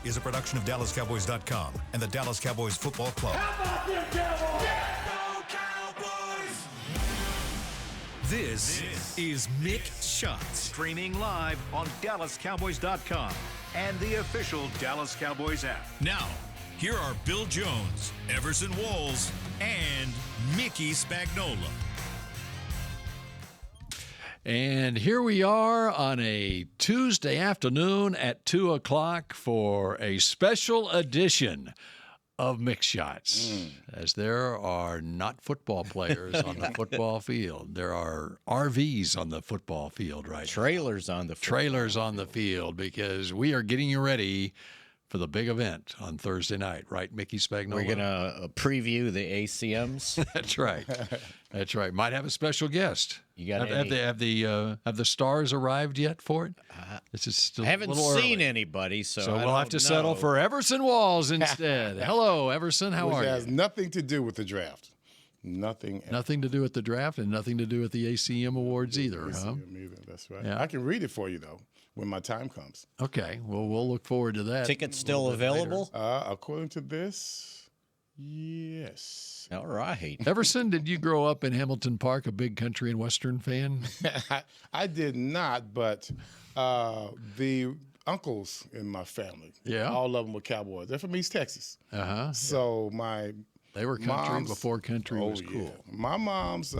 is a production of DallasCowboys.com and the Dallas Cowboys Football Club. How about them Cowboys? Go Cowboys! This is Mick Shots. Streaming live on DallasCowboys.com and the official Dallas Cowboys app. Now, here are Bill Jones, Everson Walls, and Mickey Spagnola. And here we are on a Tuesday afternoon at 2 o'clock for a special edition of Mick Shots. As there are not football players on the football field. There are RVs on the football field right now. Trailers on the field because we are getting you ready for the big event on Thursday night, right, Mickey Spagnola? We're going to preview the ACMs. That's right. That's right. Might have a special guest. You got have the stars arrived yet for it? This is still I haven't a little seen early. anybody, so we'll have to settle for Everson Walls instead. Hello, Everson. How are Which you? has nothing to do with the draft. Nothing to do with the draft and nothing to do with the ACM awards either, huh? ACM either. That's right. Yeah. I can read it for you, though, when my time comes. Okay. Well, we'll look forward to that. Tickets still available? According to this, yes. All right. Everson, did you grow up in Hamilton Park, a big country and western fan? I did not, but the uncles in my family, all of them were Cowboys. They're from East Texas. So they were country before country was cool. Yeah. My mom's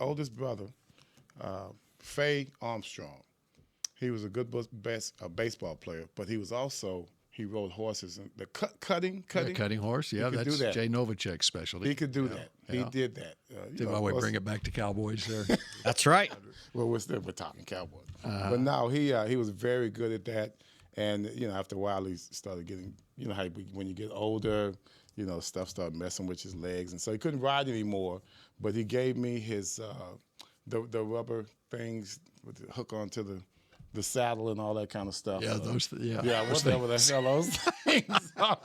oldest brother, Faye Armstrong, he was a good baseball player, but he was also he rode horses and the cutting horse. Yeah, that's that. Jay Novacek's specialty. He could do that. Yeah. He did that. Did my way bring it back to Cowboys there? That's right. Well, we're talking Cowboys, but no, he was very good at that. And after a while, he started getting how when you get older. Stuff started messing with his legs, and so he couldn't ride anymore. But he gave me his the rubber things with the hook onto the saddle and all that kind of stuff. Yeah, whatever the hell those things are.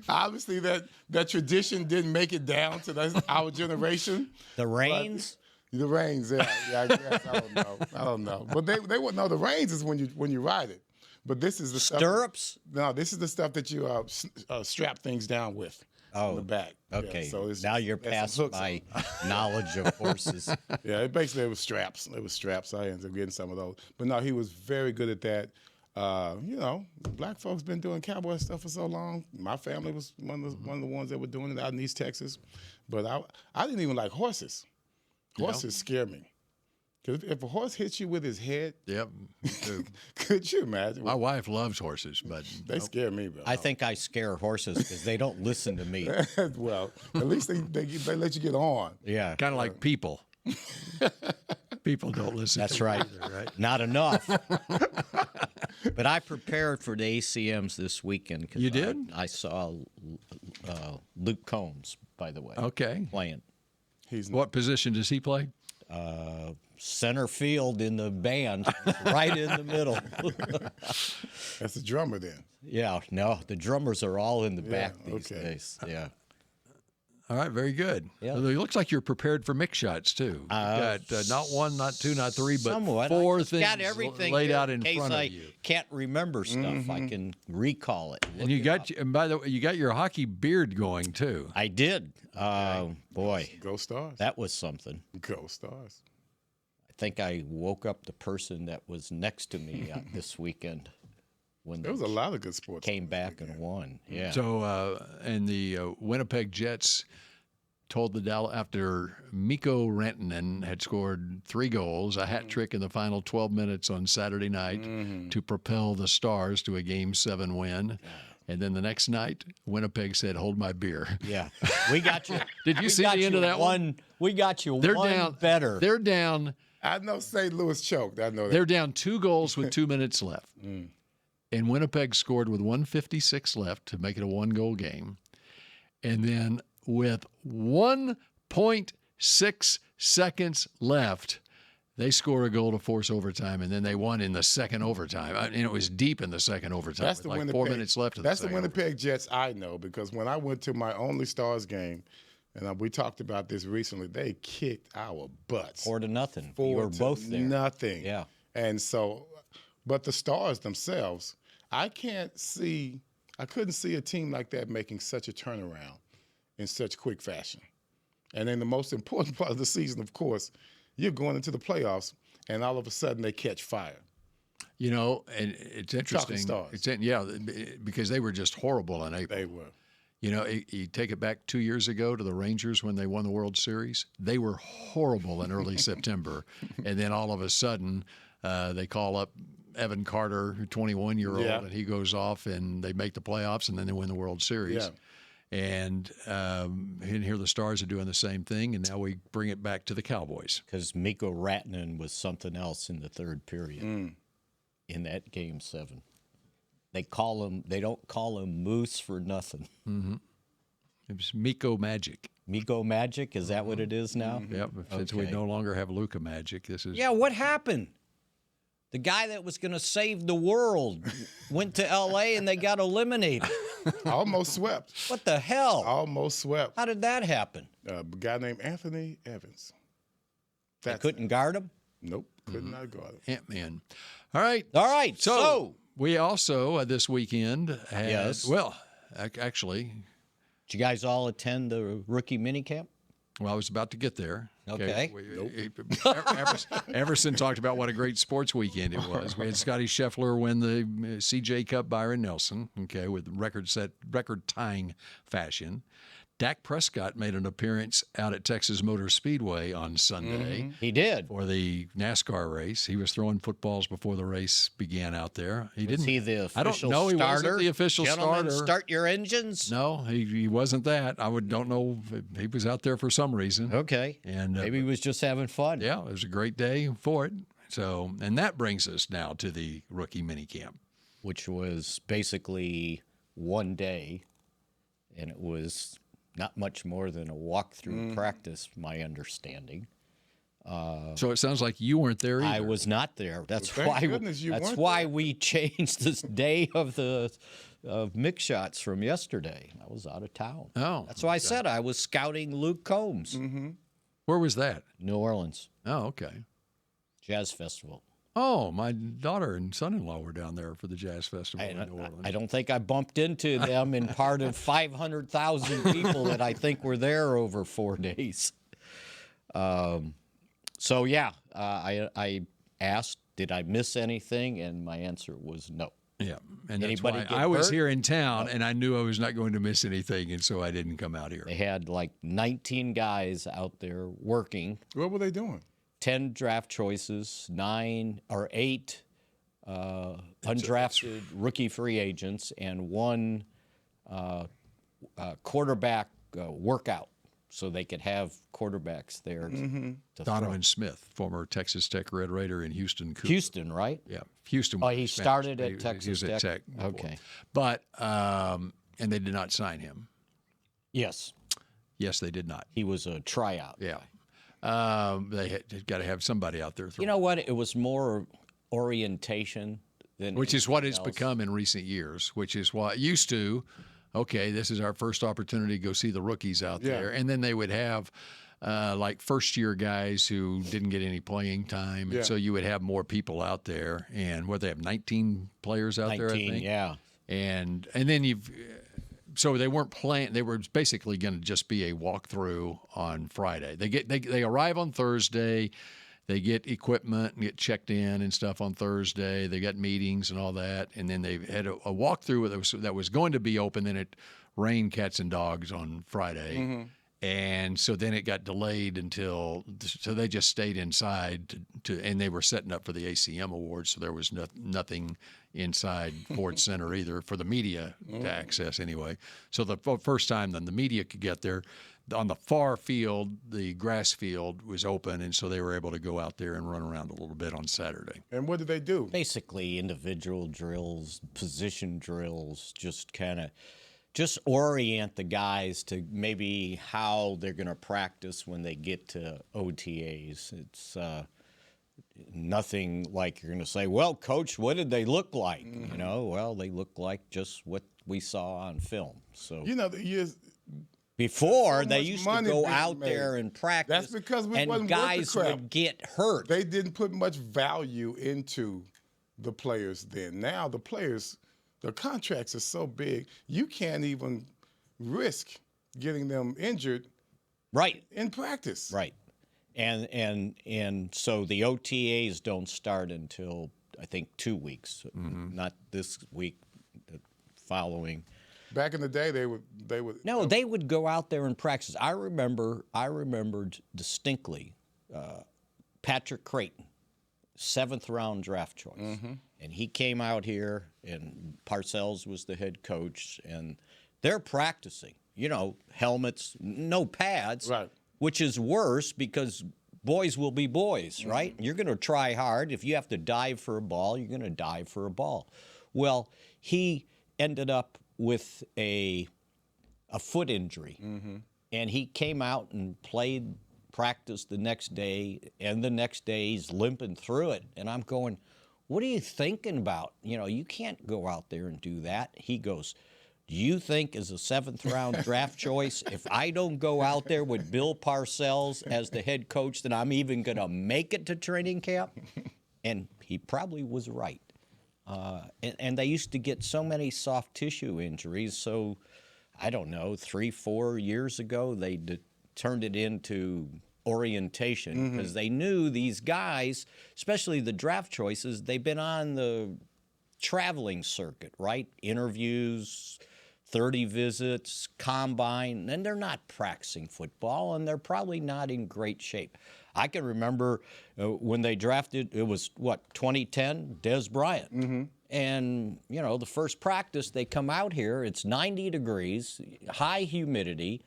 Obviously, that tradition didn't make it down to our generation. The reins. The reins, yeah, I guess I don't know. But they wouldn't know the reins is when you ride it. But this is the stirrups. Stuff, no, this is the stuff that you strap things down with. On the back. Okay. Yeah, so now you're past my knowledge of horses. Yeah, it was straps. It was straps. I ended up getting some of those. But no, he was very good at that. Black folks been doing cowboy stuff for so long. My family was one of the ones that were doing it out in East Texas. But I didn't even like horses. Horses scare me. Because if a horse hits you with his head, could you imagine? My wife loves horses, but they scare me, bro. I think I scare horses because they don't listen to me. Well, at least they let you get on. Yeah, kind of like people. People don't listen. That's to right. Either, right. Not enough. But I prepared for the ACMs this weekend. You did? I saw Luke Combs, by the way. Okay. Playing. What position does he play? Center field in the band, right in the middle. That's the drummer then. Yeah, no, the drummers are all in the back these days. Yeah. All right, very good. Yeah. It looks like you're prepared for Mick Shots, too. You've got not one, not two, not three, but somewhat. four things got everything laid out in case front I of you. Can't remember stuff. I can recall it. And and by the way, you got your hockey beard going, too. I did. Boy. Go Stars. That was something. Go Stars. I think I woke up the person that was next to me this weekend when there was a lot of good sports. Came back and won. Yeah. So, and the Winnipeg Jets told the Dallas after Mikko Rantanen had scored 3 goals, a hat trick in the final 12 minutes on Saturday night to propel the Stars to a Game 7 win. And then the next night, Winnipeg said, "Hold my beer." Yeah, we got you. Did you see the end of that one? We got you. They're one down better. They're down. I know St. Louis choked. I know that. They're down 2 goals with 2 minutes left. And Winnipeg scored with 1:56 left to make it a 1-goal game. And then with 1.6 seconds left, they score a goal to force overtime, and then they won in the second overtime. And it was deep in the second overtime. That's the like Winnipeg, 4 minutes left of the That's the second Winnipeg Jets I know, because when I went to my only Stars game, and we talked about this recently, they kicked our butts. 4-0. You were both there. Nothing. Yeah. And so, but the Stars themselves, I couldn't see a team like that making such a turnaround in such quick fashion. And then the most important part of the season, of course, you're going into the playoffs, and all of a sudden they catch fire. You know, and it's interesting. Stars. Because they were just horrible in April. They were. You know, you take it back 2 years ago to the Rangers when they won the World Series. They were horrible in early September. And then all of a sudden, they call up Evan Carter, 21-year-old, and he goes off and they make the playoffs and then they win the World Series. Yeah. And here the Stars are doing the same thing, and now we bring it back to the Cowboys. Because Mikko Rantanen was something else in the third period in that Game 7. They don't call him Moose for nothing. Mm-hmm. It was Mikko Magic. Mikko Magic, is that what it is now? Mm-hmm. Yep. Since we no longer have Luka Magic, this is. Yeah, what happened? The guy that was going to save the world went to L.A. and they got eliminated. Almost swept. What the hell? Almost swept. How did that happen? A guy named Anthony Evans. They couldn't guard him? Nope, could not guard him. Ant-Man. All right. So we also this weekend had, Yes. well, actually, did you guys all attend the rookie minicamp? well, I was about to get there. Okay. Everson talked about what a great sports weekend it was. We had Scotty Scheffler win the CJ Cup, Byron Nelson, with record-tying fashion. Dak Prescott made an appearance out at Texas Motor Speedway on Sunday. He did. For the NASCAR race. He was throwing footballs before the race began out there. Was he the official I don't know. starter? He wasn't the official Gentlemen, starter. start your engines? No, he wasn't that. Don't know. He was out there for some reason. Okay. And maybe he was just having fun. Yeah, it was a great day for it. So, and that brings us now to the rookie minicamp, which was basically one day, and it was not much more than a walkthrough practice, my understanding. So it sounds like you weren't there either. I was not there. That's Well, thank goodness you That's weren't why there. we changed this day of Mick shots from yesterday. I was out of town. Oh, that's why I said I was scouting Luke Combs. Where was that? New Orleans Oh, okay. Jazz Festival. Oh, my daughter and son-in-law were down there for the Jazz Festival in New Orleans. I don't think I bumped into them in part of 500,000 people that I think were there over 4 days. So, yeah, I asked, did I miss anything? And my answer was no. Yeah, and that's Anybody why get I was hurt? here in town, and I knew I was not going to miss anything, and so I didn't come out here. They had like 19 guys out there working. What were they doing? 10 draft choices, 9 or 8 undrafted rookie free agents, and 1 quarterback workout, so they could have quarterbacks there to Donovan Smith, former Texas Tech Red Raider in Houston. throw. Houston, right? Yeah, Houston. Oh, he Spanish. started at He Texas was at Tech? before. Okay. But and they did not sign him. Yes, Yes, they did not. he was a tryout. Yeah. They had got to have somebody out there throwing. You know what? It was more orientation than Which is what it's anything else. become in recent years, which is what used to, okay, this is our first opportunity to go see the rookies out there. And then they would have like first-year guys who didn't get any playing time. Yeah. And so you would have more people out there. And what, they have 19 players out there, I 19, think? yeah. And then so they weren't playing. They were basically going to just be a walkthrough on Friday. They arrive on Thursday. They get equipment and get checked in and stuff on Thursday. They got meetings and all that, and then they had a walkthrough that was going to be open. Then it rained cats and dogs on Friday, and so then it got delayed so they just stayed inside and they were setting up for the ACM Awards. So there was nothing inside Ford Center either for the media to access anyway. So the first time then the media could get there, on the far field, the grass field was open, and so they were able to go out there and run around a little bit on Saturday. And what did they do? Basically individual drills, position drills, just orient the guys to maybe how they're going to practice when they get to OTAs. It's nothing like you're going to say, well, Coach, what did they look like? You know, well, they look like just what we saw on film. So so before, they much used to money go being out made. there and practice. That's because we and wasn't worth the guys crap. would get hurt. They didn't put much value into the players then. Now the players The contracts are so big, you can't even risk getting them injured Right. in practice. Right. And so the OTAs don't start until I think 2 weeks, not this week, the following. Back in the day, they would. No, they would go out there and practice. I remembered distinctly Patrick Creighton, 7th round draft choice, and he came out here, and Parcells was the head coach, and they're practicing. You know, helmets, no pads, Right. which is worse because boys will be boys, right? You're going to try hard. If you have to dive for a ball, you're going to dive for a ball. Well, he ended up with a foot injury, and he came out and played practice the next day, and the next day he's limping through it. And I'm going, what are you thinking about? You know, you can't go out there and do that. He goes, do you think as a 7th round draft choice, if I don't go out there with Bill Parcells as the head coach, then I'm even going to make it to training camp? And he probably was right. And they used to get so many soft tissue injuries. So, I don't know, 3-4 years ago, they turned it into orientation because they knew these guys, especially the draft choices, they've been on the traveling circuit, right? Interviews, 30 visits, combine, and they're not practicing football, and they're probably not in great shape. I can remember when they drafted, it was, 2010, Des Bryant. And, you know, the first practice, they come out here, it's 90 degrees, high humidity,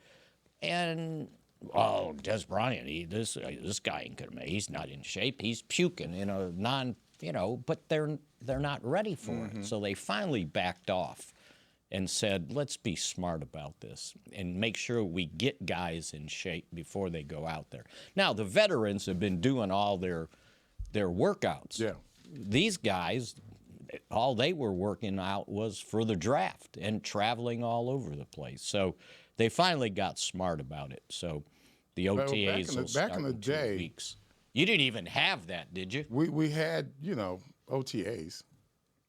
and, oh, Des Bryant, this guy ain't gonna make, he's not in shape, he's puking in a but they're not ready for it. So they finally backed off and said, let's be smart about this and make sure we get guys in shape before they go out there. Now, the veterans have been doing all their workouts. Yeah. These guys, all they were working out was for the draft and traveling all over the place. So they finally got smart about it. So the OTAs will start in 2 weeks. You didn't even have that, did you? We had, OTAs.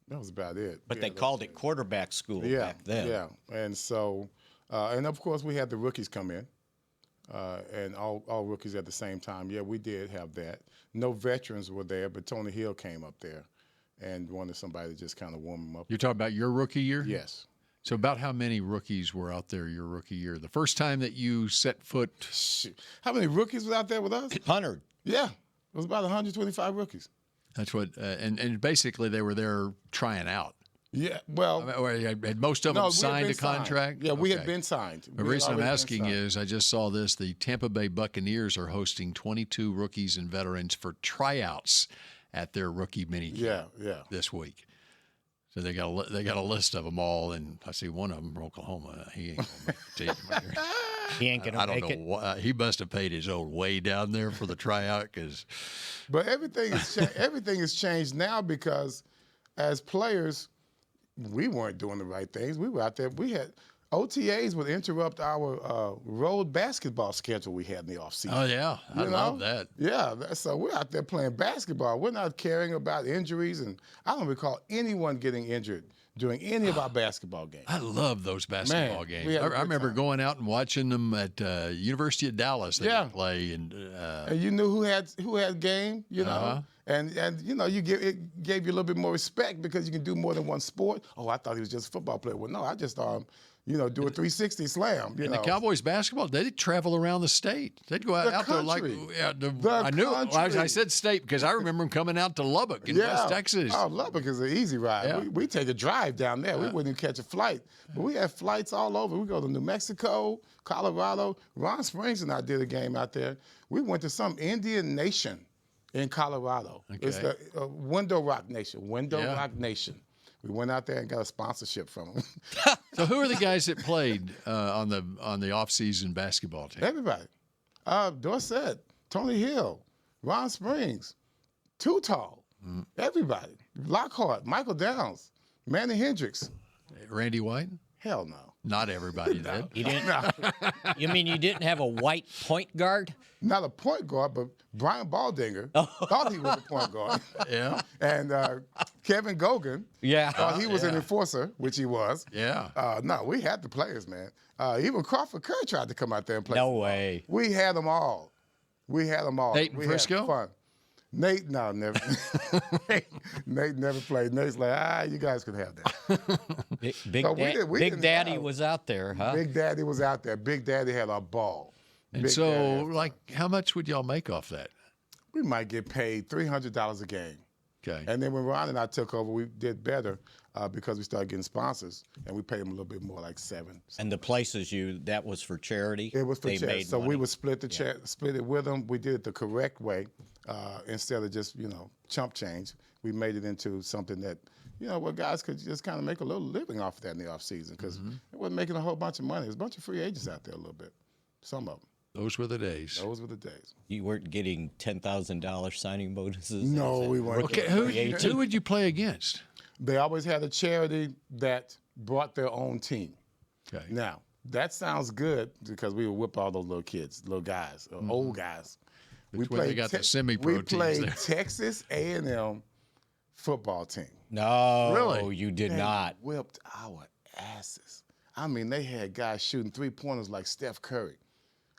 That was about it. But they called it quarterback school back then. Yeah, and so, and of course we had the rookies come in, and all rookies at the same time. Yeah, we did have that. No veterans were there, but Tony Hill came up there and wanted somebody to just kind of warm him up. You're talking about your rookie year? Yes. So about how many rookies were out there your rookie year? The first time that you set foot? Shoot. How many rookies was out there with us? 100. Yeah, it was about 125 rookies. That's what, and basically they were there trying out. Yeah, well, had most of them signed a contract? Yeah, we had been signed. The reason I'm asking is I just saw this. The Tampa Bay Buccaneers are hosting 22 rookies and veterans for tryouts at their rookie minicamp this week. So they got a list of them all, and I see one of them from Oklahoma. He ain't gonna make it. He ain't gonna make it. I don't know why. He must have paid his old way down there for the tryout, because. But everything has changed now because, as players, we weren't doing the right things. We were out there. We had OTAs would interrupt our road basketball schedule we had in the offseason. Oh yeah, I love that. Yeah, so we're out there playing basketball. We're not caring about injuries, and I don't recall anyone getting injured during any of our basketball games. I love those basketball games. we had a I good remember time. going out and watching them at University of Dallas. They would play, and you knew who had game, and it gave you a little bit more respect because you can do more than one sport. Oh, I thought he was just a football player. Well, no, I just saw him, do a 360 slam. the Cowboys basketball, they'd travel around the state. They'd go out there like I said state because I remember them coming out to Lubbock in West Texas. Oh, Lubbock is an easy ride. Yeah. We take a drive down there. We wouldn't even catch a flight. But we had flights all over. We go to New Mexico, Colorado. Ron Springs and I did a game out there. We went to some Indian nation in Colorado. Okay. It's the Window Rock Nation. Rock Nation. We went out there and got a sponsorship from them. So who are the guys that played on the off-season basketball team? Everybody. Dorsett, Tony Hill, Ron Springs, Too Tall, everybody. Lockhart, Michael Downs, Manny Hendricks. Randy White? Hell no. Not everybody did. You didn't. You mean you didn't have a white point guard? Not a point guard, but Brian Baldinger thought he was a point guard. Yeah. And Kevin Gogan thought he was an Yeah. enforcer, which he was. Yeah. No, we had the players, man. Even Crawford Kerr tried to come out there and play. No way. We had them all. We had them all. Nate and we Frisco? Had fun. Nate, no, never. Nate never played. Nate's like, you guys could have that. Big Daddy was out there, huh? Big Daddy was out there. Big Daddy had a ball. And Big so, Daddy had like, how much would y'all make off that? we might get paid $300 a game. Okay. And then when Ron and I took over, we did better because we started getting sponsors, and we paid them a little bit more, like $7. And the places that was for charity. It was for they charity. made So we money. would split split it with them. We did it the correct way instead of just chump change. We made it into something that where guys could just kind of make a little living off of that in the off season because it wasn't making a whole bunch of money. There's a bunch of free agents out there a little bit. Some of them. Those were the days. Those were the days. You weren't getting $10,000 signing bonuses. No, we weren't. Okay, who would you play against? They always had a charity that brought their own team. Okay. Now, that sounds good because we would whip all those little kids, little guys, old guys. That's where they got the semi-pro We teams played there. Texas A&M football team. No, Really? you did They not. whipped our asses. I mean, they had guys shooting three-pointers like Steph Curry.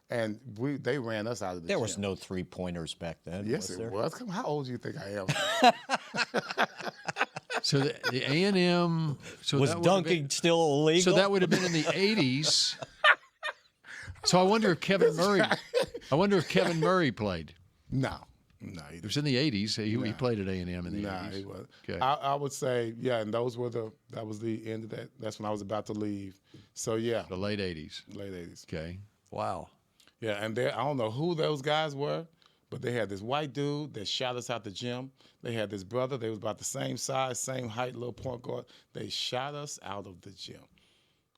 And they ran us out of the There gym. was no three-pointers back then. Yes, was it there? was. Come, how old do you think I am? So the A&M Was dunking still illegal? So that would have been in the 80s. So I wonder if Kevin Murray played. No, he It didn't. was in the 80s. He played at A&M in the Nah, 80s. he wasn't. Okay. I would say, yeah, and that was the end of that. That's when I was about to leave. So yeah, The late 80s. late 80s. Okay. Wow. Yeah, and I don't know who those guys were, but they had this white dude that shot us out the gym. They had this brother. They was about the same size, same height, little point guard. They shot us out of the gym.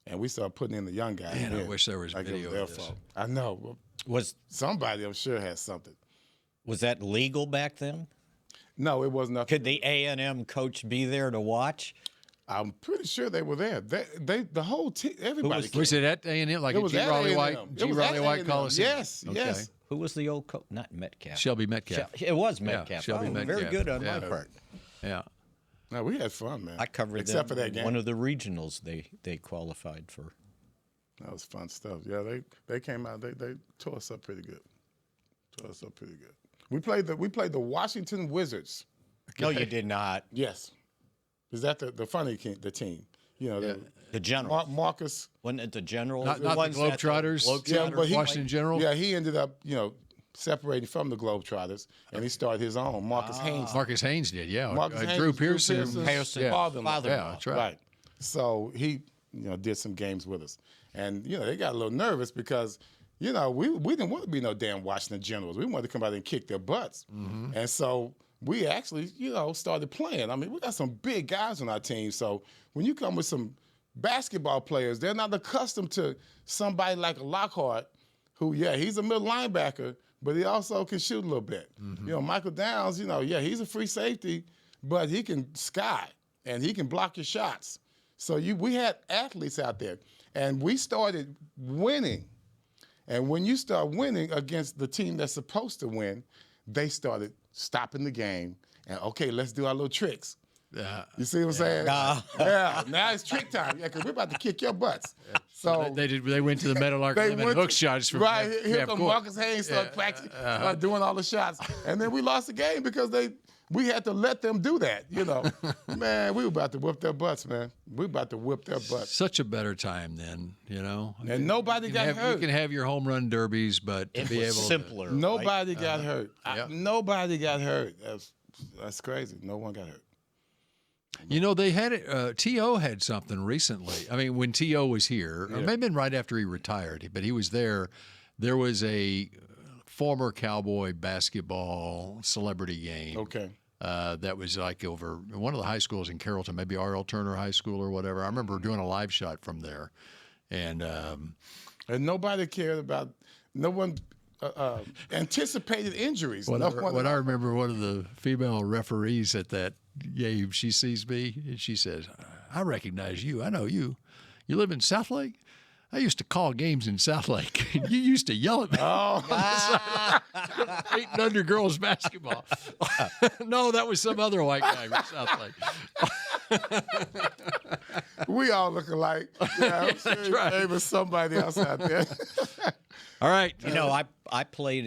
And we started putting in the young guys. Man, I in. wish there was Like it video their of this. fault. I know. Well, Was somebody, I'm sure, has something. that legal back then? No, it was nothing. Could the A&M coach be there to watch? I'm pretty sure they were there. The whole team, everybody. Was it at A&M, like It at was G. at Raleigh A&M. White? It G. was Raleigh at White A&M. Coliseum? Yes, Okay. yes. Who was the old coach? Not Metcalf. Shelby Metcalf. It was Metcalf. Shelby Oh, Metcalf. Very good on Yeah. my part. Yeah. No, we had fun, man. I covered except them for that in game. one of the regionals they qualified for. That was fun stuff. Yeah, they came out. They tore us up pretty good. We played the Washington Wizards. No, you did not. Yes, is that the team? The Generals. Marcus. Wasn't it the Generals? Not the ones that Globetrotters? Yeah, but Washington Generals? Yeah, he ended up separating from the Globetrotters, and he started his own. Marcus Haynes. Marcus Haynes did, yeah. Marcus Haynes, Drew Pearson. Pearson. Father-in-law. Yeah, that's right. So he, did some games with us, and they got a little nervous because, we didn't want to be no damn Washington Generals. We wanted to come out and kick their butts, and so we actually, started playing. I mean, we got some big guys on our team. So when you come with some basketball players, they're not accustomed to somebody like a Lockhart, who, he's a middle linebacker, but he also can shoot a little bit. Michael Downs, he's a free safety, but he can sky and he can block your shots. So we had athletes out there, and we started winning. And when you start winning against the team that's supposed to win, they started stopping the game and, okay, let's do our little tricks. Yeah. You see what I'm saying? Yeah, now it's trick time. Yeah, because we're about to kick your butts. So They went to the Meadowlark they Limit went hook to- shots from right here half come court. Marcus Haynes start practicing, start doing all the shots, and then we lost the game because we had to let them do that. Man, we were about to whip their butts, man. We were about to whip their butts, Such a better time then, and nobody got hurt. You can have your home run derbies, but to It be was able simpler. Nobody got hurt. Nobody got hurt. That's crazy. No one got hurt. they had it. T.O. had something recently. I mean, when T.O. was here, or maybe right after he retired, but he was there. There was a former Cowboy basketball celebrity game. Okay. That was like over one of the high schools in Carrollton, maybe R.L. Turner High School or whatever. I remember doing a live shot from there, and nobody cared about. No one anticipated injuries. What I remember, one of the female referees at that game, she sees me and she says, "I recognize you. I know you. You live in Southlake?" I used to call games in South Lake. You used to yell at me on the sideline, hating under girls basketball. No, that was some other white guy from South Lake. We all look alike. Yeah, I'm sure That's right. there was somebody else out there. All right. You know, I played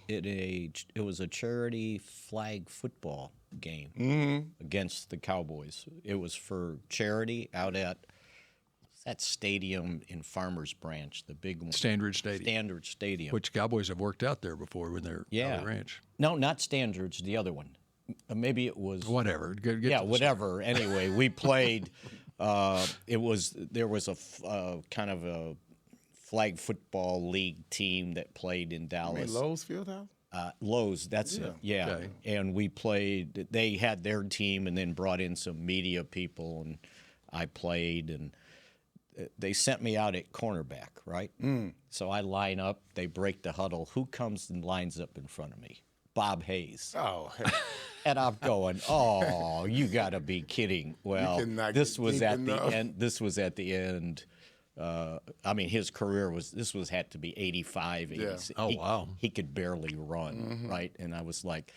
it was a charity flag football game against the Cowboys. It was for charity out at that stadium in Farmers Branch, the big one. Standard Stadium. Standard Stadium. Which Cowboys have worked out there before when they're on the ranch. No, not Standards, the other one. Maybe it was Whatever. Get yeah, to the whatever. Anyway, we played. There was a kind of a flag football league team that played in I Dallas. mean, Lowe's Fieldhouse? Lowe's, that's it. Yeah, Okay. and we played. They had their team, and then brought in some media people, and I played, and they sent me out at cornerback, right? So I line up. They break the huddle. Who comes and lines up in front of me? Bob Hayes. Oh, hey. And I'm going, oh, you got to be kidding. Well, cannot this get was deep at the enough. end. This was at the end. I mean, his career had to be 85, 86. Oh, wow. He could barely run, right? And I was like,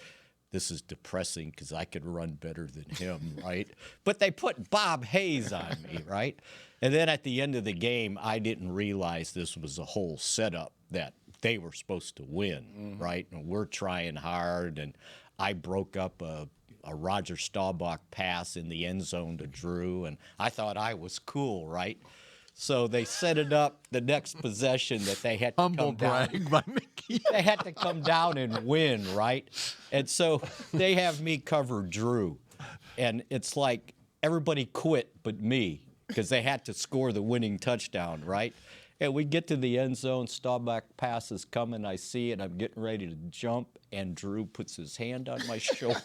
this is depressing because I could run better than him, right? But they put Bob Hayes on me, right? And then at the end of the game, I didn't realize this was a whole setup that they were supposed to win, right? And we're trying hard, and I broke up a Roger Staubach pass in the end zone to Drew, and I thought I was cool, right? So they set it up the next possession that they had to Humble come down. brag by Mickey. They had to come down and win, right? And so they have me cover Drew, and it's like everybody quit but me because they had to score the winning touchdown, right? And we get to the end zone, Staubach pass is coming, I see it, I'm getting ready to jump, and Drew puts his hand on my shoulder,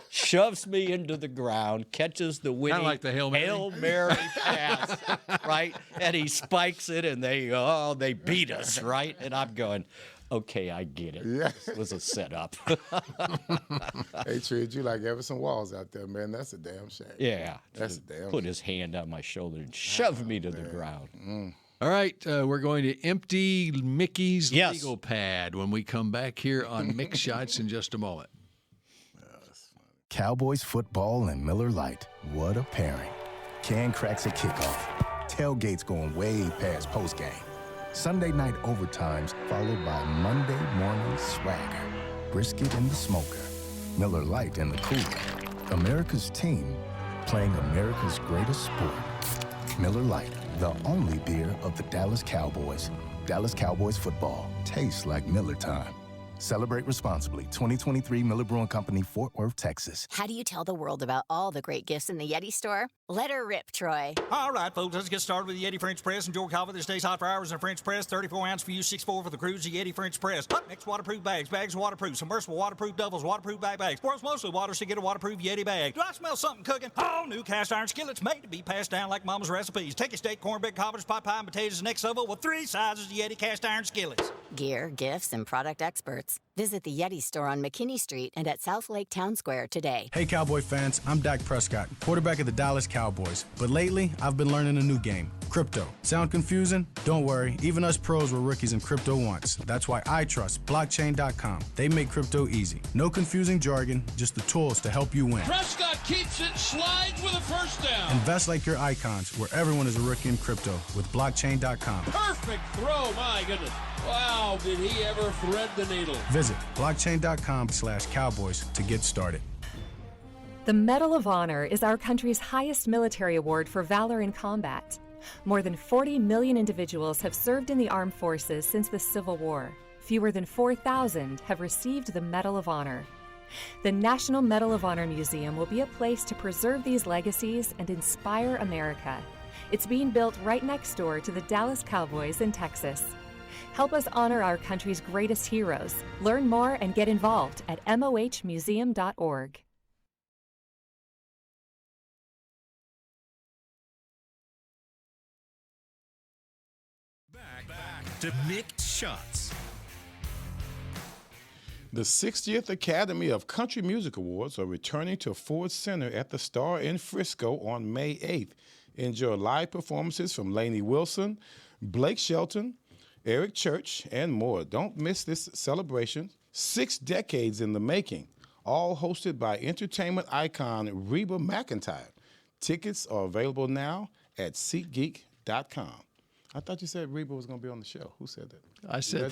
shoves me into the ground, catches the winning like the Hail Mary. pass, right? And he spikes it, and they beat us, right? And I'm going, okay, I get it. Yeah. This was a setup. They treated you like Everson Walls out there, man. That's a damn shame. Yeah. That's a damn Put shame. his hand on my shoulder and shoved me to the ground. All right, we're going to empty Mickey's Yes. legal pad when we come back here on Mick Shots in just a moment. Cowboys football and Miller Lite. What a pairing. Can cracks at kickoff. Tailgates going way past postgame. Sunday night overtimes followed by Monday morning swagger. Brisket in the smoker. Miller Lite in the cooler. America's team playing America's greatest sport. Miller Lite, the only beer of the Dallas Cowboys. Dallas Cowboys football tastes like Miller time. Celebrate responsibly. 2023 Miller Brewing Company, Fort Worth, Texas. How do you tell the world about all the great gifts in the Yeti store? Let her rip, Troy. All right, folks, let's get started with the Yeti French Press. Enjoy coffee that stays hot for hours in a French press. 34 ounce for you, 6'4" for the cruise. The Yeti French Press. Up next, waterproof bags. Bags waterproof. Submersible waterproof doubles. Waterproof bags. World's mostly water, so get a waterproof Yeti bag. Do I smell something cooking? Oh, new cast iron skillets made to be passed down like Mama's recipes. Take a steak, cornbread, cobbers, pot pie, and potatoes, and next level with 3 sizes of Yeti cast iron skillets. Gear, gifts, and product experts. Visit the Yeti store on McKinney Street and at South Lake Town Square today. Hey, Cowboy fans, I'm Dak Prescott, quarterback of the Dallas Cowboys. But lately, I've been learning a new game, crypto. Sound confusing? Don't worry, even us pros were rookies in crypto once. That's why I trust blockchain.com. They make crypto easy. No confusing jargon, just the tools to help you win. Prescott keeps it, slides with a first down. Invest like your icons, where everyone is a rookie in crypto with blockchain.com. Perfect throw, my goodness. Wow, did he ever thread the needle. Visit blockchain.com/cowboys to get started. The Medal of Honor is our country's highest military award for valor in combat. More than 40 million individuals have served in the armed forces since the Civil War. Fewer than 4,000 have received the Medal of Honor. The National Medal of Honor Museum will be a place to preserve these legacies and inspire America. It's being built right next door to the Dallas Cowboys in Texas. Help us honor our country's greatest heroes. Learn more and get involved at mohmuseum.org. Back to Mick Shots. The 60th Academy of Country Music Awards are returning to Ford Center at the Star in Frisco on May 8th. Enjoy live performances from Lainey Wilson, Blake Shelton, Eric Church, and more. Don't miss this celebration. 6 decades in the making, all hosted by entertainment icon Reba McEntire. Tickets are available now at SeatGeek.com. I thought you said Reba was going to be on the show. Who said that? I said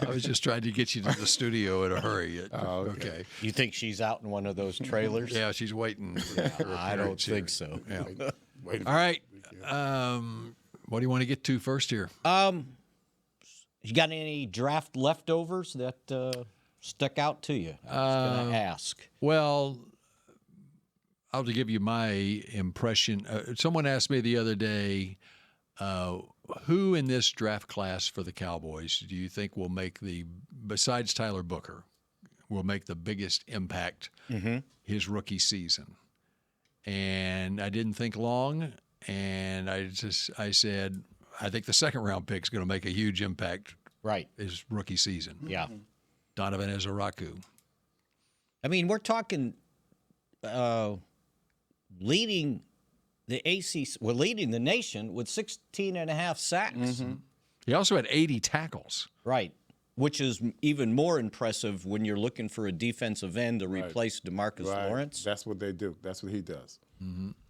I was just trying to get you to the studio in a hurry. Okay. You think she's out in one of those trailers? Yeah, she's waiting. I don't think so. Yeah. All right. What do you want to get to first here? You got any draft leftovers that stuck out to you? I was going to ask. Well, I'll give you my impression. Someone asked me the other day, who in this draft class for the Cowboys do you think will make besides Tyler Booker, will make the biggest impact his rookie season? And I didn't think long, and I said, I think the second-round pick is going to make a huge impact his rookie season. Yeah. Donovan Ezeraku. I mean, we're talking leading the ACC, leading the nation with 16.5 sacks. He also had 80 tackles. Right, which is even more impressive when you're looking for a defensive end to replace DeMarcus Lawrence. That's what they do. That's what he does.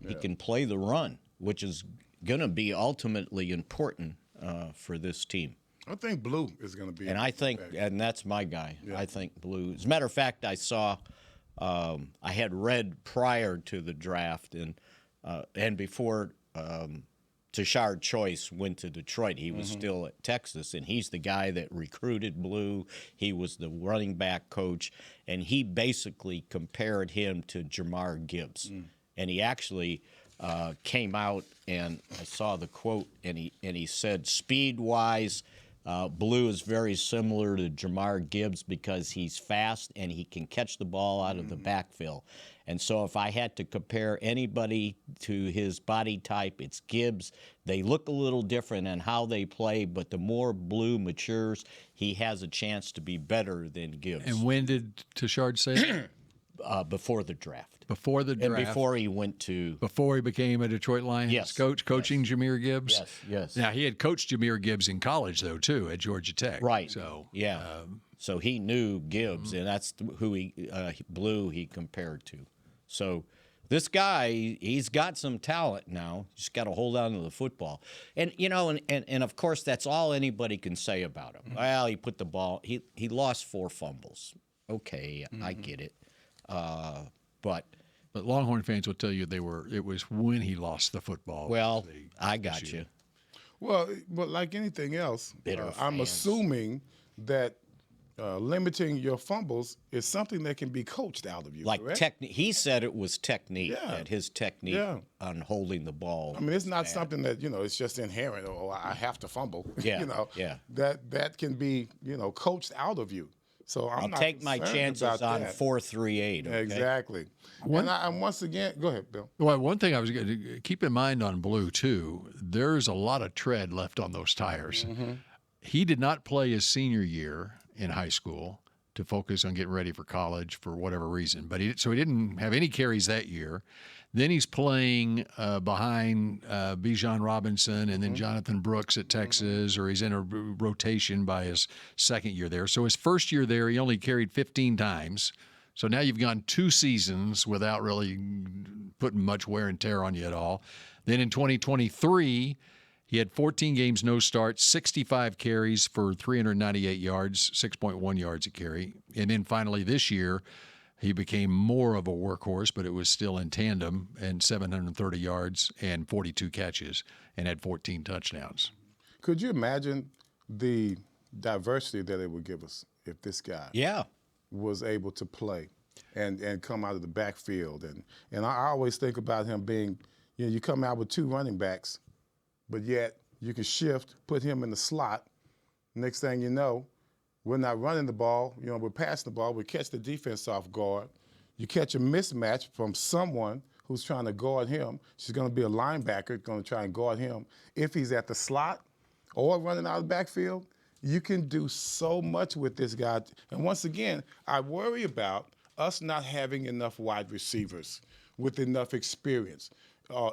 He can play the run, which is going to be ultimately important for this team. I think Blue is going to be. And I think, and that's my guy. Yeah. I think Blue. As a matter of fact, I saw, I had read prior to the draft and before Tashard Choice went to Detroit, he was still at Texas, and he's the guy that recruited Blue. He was the running back coach, and he basically compared him to Jamar Gibbs. And he actually came out, and I saw the quote, and he said, speed-wise, Blue is very similar to Jamar Gibbs because he's fast and he can catch the ball out of the backfield. And so if I had to compare anybody to his body type, it's Gibbs. They look a little different in how they play, but the more Blue matures, he has a chance to be better than Gibbs. And when did Tashard say that? Before the draft. Before the draft. And before he went to... Before he became a Detroit Lions coach, coaching Jahmyr Gibbs? Yes. Now, he had coached Jahmyr Gibbs in college, though, too, at Georgia Tech. Right. So, so he knew Gibbs, and that's who Blue he compared to. So this guy, he's got some talent now. Just got to hold on to the football. And, you know, and of course, that's all anybody can say about him. Well, he put the ball... He lost 4 fumbles. Okay, I get it. But Longhorn fans will tell you it was when he lost the football. Well, I got you. Well, but like anything else, I'm assuming that limiting your fumbles is something that can be coached out of you. Like he said it was technique, that his technique on holding the ball. I mean, it's not something that, it's just inherent, or I have to fumble. That can be, coached out of you. So I'll take my chances on 4-3-8. Okay? Exactly. And once again, go ahead, Bill. Well, one thing I was going to keep in mind on Blue, too, there's a lot of tread left on those tires. He did not play his senior year in high school to focus on getting ready for college for whatever reason. So he didn't have any carries that year. Then he's playing behind Bijan Robinson and then Jonathan Brooks at Texas, or he's in a rotation by his second year there. So his first year there, he only carried 15 times. So now you've gone 2 seasons without really putting much wear and tear on you at all. Then in 2023, he had 14 games, no starts, 65 carries for 398 yards, 6.1 yards a carry. And then finally this year, he became more of a workhorse, but it was still in tandem, and 730 yards and 42 catches, and had 14 touchdowns. Could you imagine the diversity that it would give us if this guy was able to play and come out of the backfield? And I always think about him being, you come out with 2 running backs, but yet you can shift, put him in the slot. Next thing you know, we're not running the ball, we're passing the ball. We catch the defense off guard. You catch a mismatch from someone who's trying to guard him. She's going to be a linebacker, going to try and guard him. If he's at the slot or running out of the backfield, you can do so much with this guy. And once again, I worry about us not having enough wide receivers with enough experience.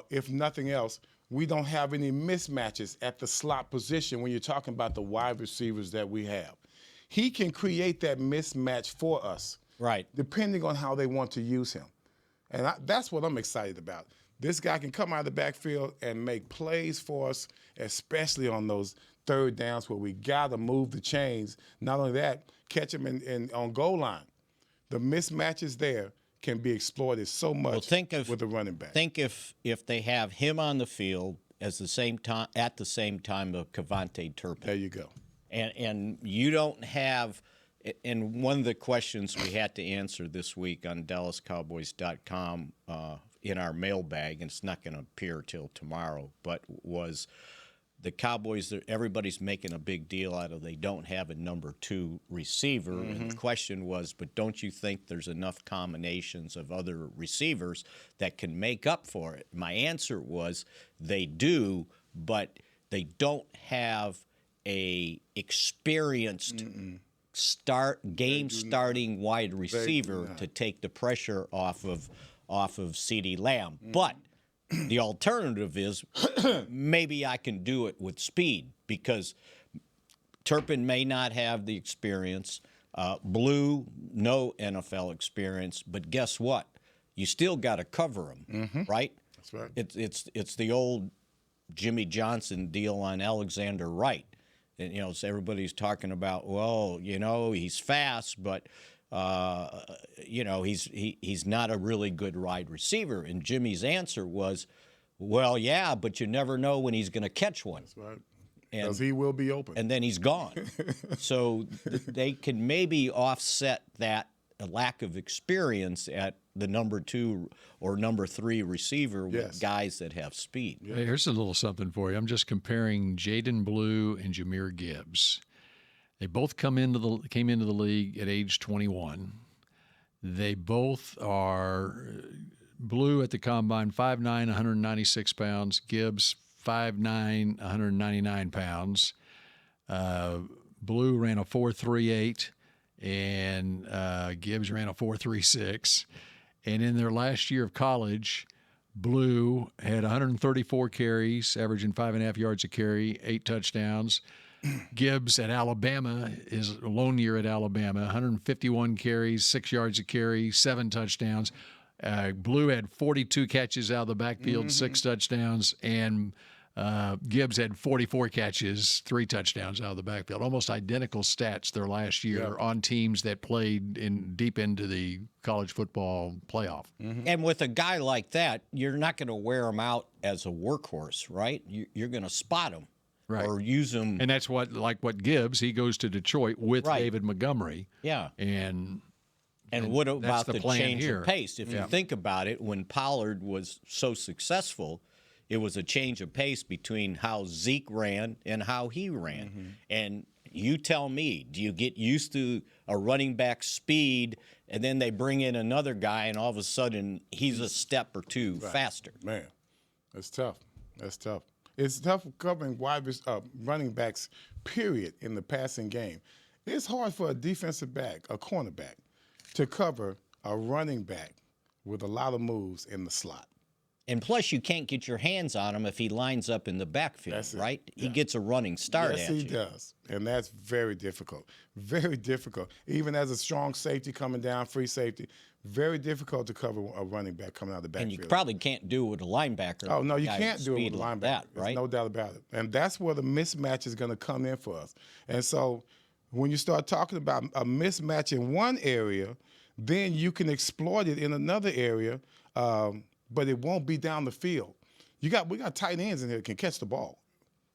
If nothing else, we don't have any mismatches at the slot position when you're talking about the wide receivers that we have. He can create that mismatch for us, right? Depending on how they want to use him. And that's what I'm excited about. This guy can come out of the backfield and make plays for us, especially on those third downs where we got to move the chains. Not only that, catch him on goal line. The mismatches there can be exploited so much with the running back. Think if they have him on the field at the same time of Kevontae Turpin. There you go. And you don't have – and one of the questions we had to answer this week on DallasCowboys.com in our mailbag, and it's not going to appear till tomorrow, but was – the Cowboys, everybody's making a big deal out of they don't have a number 2 receiver. And the question was, but don't you think there's enough combinations of other receivers that can make up for it? My answer was they do, but they don't have a experienced starting wide receiver to take the pressure off of CeeDee Lamb. But the alternative is maybe I can do it with speed because Turpin may not have the experience. Blue, no NFL experience. But guess what? You still got to cover him, right? That's right. It's the old Jimmy Johnson deal on Alexander Wright. And, so everybody's talking about, well, he's fast, but he's not a really good wide receiver. And Jimmy's answer was, well, yeah, but you never know when he's going to catch one. That's right. Because he will be open. And then he's gone. So they can maybe offset that lack of experience at the number 2 or number 3 receiver with guys that have speed. Yeah. Hey, here's a little something for you. I'm just comparing Jaydon Blue and Jahmyr Gibbs. They both came into the league at age 21. They both are Blue at the combine, 5'9", 196 pounds. Gibbs, 5'9", 199 pounds. Blue ran a 4.38, and Gibbs ran a 4.36. And in their last year of college, Blue had 134 carries, averaging 5.5 yards a carry, 8 touchdowns. Gibbs at Alabama, his lone year at Alabama, 151 carries, 6 yards a carry, 7 touchdowns. Blue had 42 catches out of the backfield, 6 touchdowns, and Gibbs had 44 catches, 3 touchdowns out of the backfield. Almost identical stats their last year on teams that played deep into the college football playoff. And with a guy like that, you're not going to wear him out as a workhorse, right? You're going to spot him. Right. Or use him. And that's what Gibbs, he goes to Detroit with David Montgomery. Yeah. And what about the change here. of pace? If you think about it, when Pollard was so successful, it was a change of pace between how Zeke ran and how he ran. And you tell me, do you get used to a running back's speed and then they bring in another guy and all of a sudden he's a step or 2 faster? Man, that's tough. That's tough. It's tough covering running backs, period, in the passing game. It's hard for a defensive back, a cornerback, to cover a running back with a lot of moves in the slot. And plus, you can't get your hands on him if he lines up in the backfield, right? Yeah. He gets a running start yes, at you. Yes, he does. And that's very difficult. Very difficult. Even as a strong safety coming down, free safety, very difficult to cover a running back coming out of the backfield. And you probably can't do it with a linebacker. Oh, no, you can't do it with a linebacker. That, right? There's no doubt about it. And that's where the mismatch is going to come in for us. And so when you start talking about a mismatch in one area, then you can exploit it in another area, but it won't be down the field. We got tight ends in here that can catch the ball.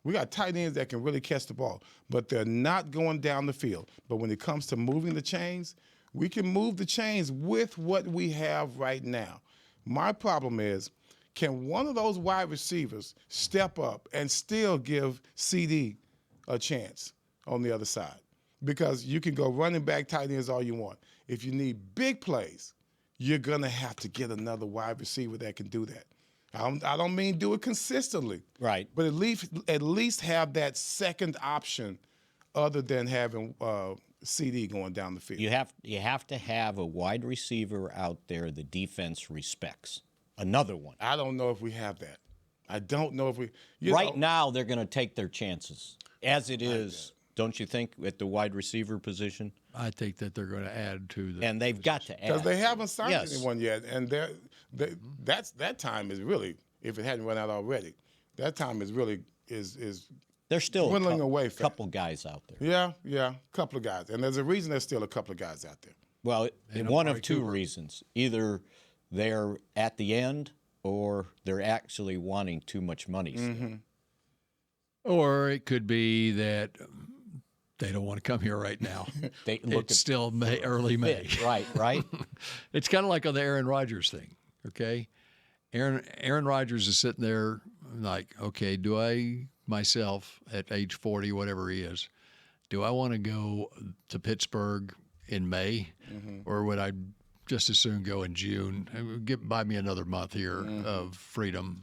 We got tight ends that can really catch the ball, but they're not going down the field. But when it comes to moving the chains, we can move the chains with what we have right now. My problem is, can one of those wide receivers step up and still give CD a chance on the other side? Because you can go running back, tight ends all you want. If you need big plays, you're going to have to get another wide receiver that can do that. I don't mean do it consistently. Right. But at least have that second option other than having CD going down the field. You have to have a wide receiver out there the defense respects. Another one. I don't know if we have that. I don't know if we now they're going to take their chances. As it is, don't you think, at the wide receiver position? I think that they're going to add to the and they've got to add because they haven't signed anyone yet, and that time is really, if it hadn't run out already, that time is really is there's still dwindling away. A couple guys out there. Yeah, a couple of guys, and there's a reason there's still a couple of guys out there. Well, one of two reasons: either they're at the end, or they're actually wanting too much money. Mm-hmm. Or it could be that they don't want to come here right now. It's still early May. Right. It's kind of like on the Aaron Rodgers thing, okay? Aaron Rodgers is sitting there like, okay, do I myself at age 40, whatever he is, do I want to go to Pittsburgh in May, or would I just as soon go in June? Buy me another month here of freedom.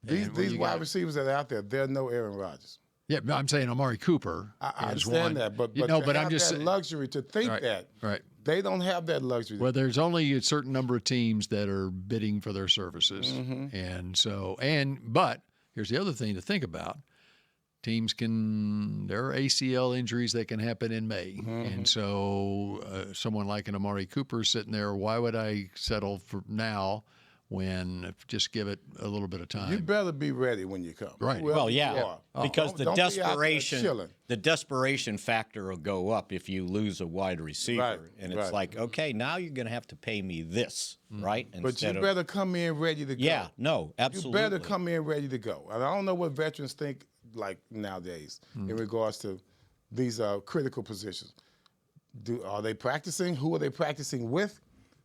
These wide receivers that are out there, they're no Aaron Rodgers. Yeah, I'm saying Amari Cooper. I understand that, but I'm just that luxury to think that. Right. They don't have that luxury. Well, there's only a certain number of teams that are bidding for their services, but here's the other thing to think about: teams there are ACL injuries that can happen in May, and so someone like an Amari Cooper sitting there, why would I settle for now? Just give it a little bit of time. You better be ready when you come. Right. Well, because the desperation factor will go up if you lose a wide receiver, and it's like, okay, now you're going to have to pay me this, right? But you better come in ready to go. Yeah, no, absolutely. You better come in ready to go. And I don't know what veterans think like nowadays in regards to these critical positions. Are they practicing? Who are they practicing with?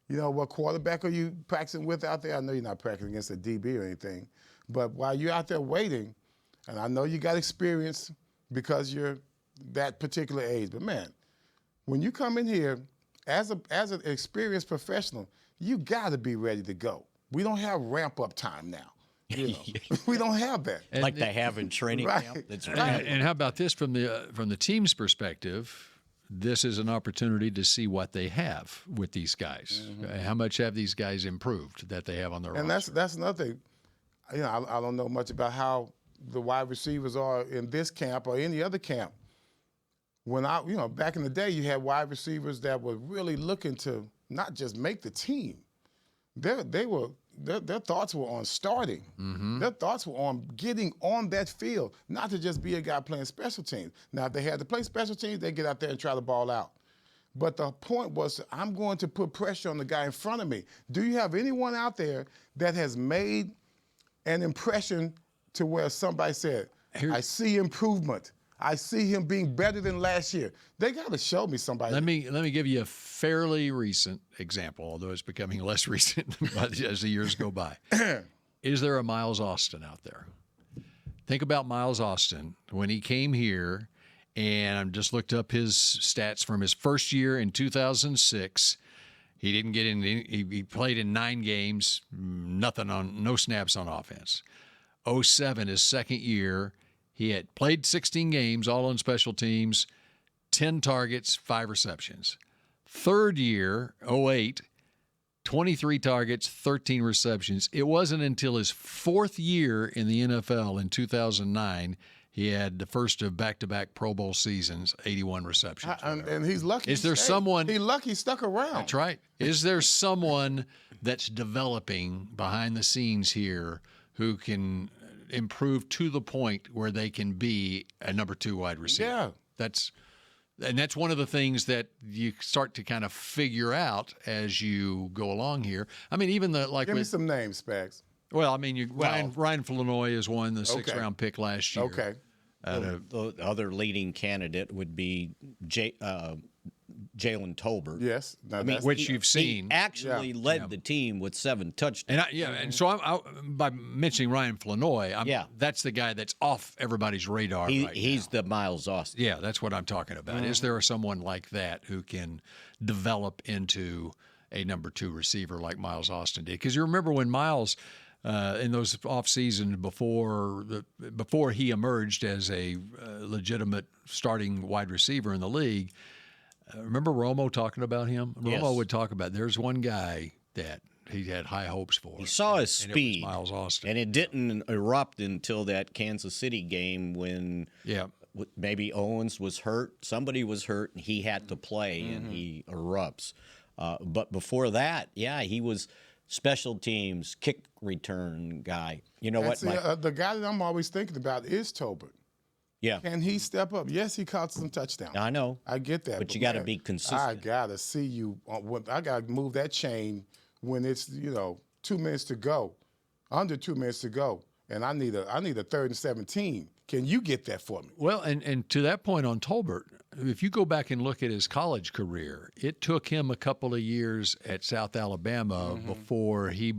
You know, what quarterback are you practicing with out there? I know you're not practicing against a DB or anything, but while you're out there waiting, and I know you got experience because you're that particular age, but man, when you come in here as an experienced professional, you got to be ready to go. We don't have ramp-up time now. You know? We don't have that. Like they have in training camp. That's right. And how about this from the team's perspective? This is an opportunity to see what they have with these guys. How much have these guys improved that they have on their roster? And that's another thing. You know, I don't know much about how the wide receivers are in this camp or any other camp. When back in the day, you had wide receivers that were really looking to not just make the team. Their thoughts were on starting. Their thoughts were on getting on that field, not to just be a guy playing special teams. Now, if they had to play special teams, they'd get out there and try the ball out. But the point was, I'm going to put pressure on the guy in front of me. Do you have anyone out there that has made an impression to where somebody said, I see improvement. I see him being better than last year. They got to show me somebody. Let me give you a fairly recent example, although it's becoming less recent as the years go by. Is there a Miles Austin out there? Think about Miles Austin when he came here, and I just looked up his stats from his first year in 2006. He didn't get in. He played in 9 games, no snaps on offense. 07, his second year. He had played 16 games, all on special teams, 10 targets, 5 receptions. Third year, 08, 23 targets, 13 receptions. It wasn't until his 4th year in the NFL in 2009 he had the first of back-to-back Pro Bowl seasons, 81 receptions. And he's lucky. Is there someone? He's lucky he stuck around. That's right. Is there someone that's developing behind the scenes here who can improve to the point where they can be a number 2 wide receiver? Yeah. That's one of the things that you start to kind of figure out as you go along here. I mean, even give me some names, Spags. Well, I mean, Ryan Flanoy is one, the 6th-round pick last year. Okay. The other leading candidate would be Jalen Tolbert. Yes, which you've seen. He actually led the team with 7 touchdowns. And so I, by mentioning Ryan Flanoy, that's the guy that's off everybody's radar right now. He's the Miles Austin. Yeah, that's what I'm talking about. Is there someone like that who can develop into a number 2 receiver like Miles Austin did? Because you remember when Miles, in those off-season before he emerged as a legitimate starting wide receiver in the league, remember Romo talking about him? Yes. Romo would talk about, there's one guy that he had high hopes for. He saw his and speed, it was Miles Austin, and it didn't erupt until that Kansas City game when maybe Owens was hurt, somebody was hurt, and he had to play, and he erupts. But before that, he was special teams, kick return guy. You know what? The guy that I'm always thinking about is Tolbert. Yeah. Can he step up? Yes, he caught some touchdowns. I know. I get that. But you got to be consistent. I got to see you. I got to move that chain when it's, 2 minutes to go, under 2 minutes to go, and I need a 3rd and 17. Can you get that for me? Well, and to that point on Tolbert, if you go back and look at his college career, it took him a couple of years at South Alabama before he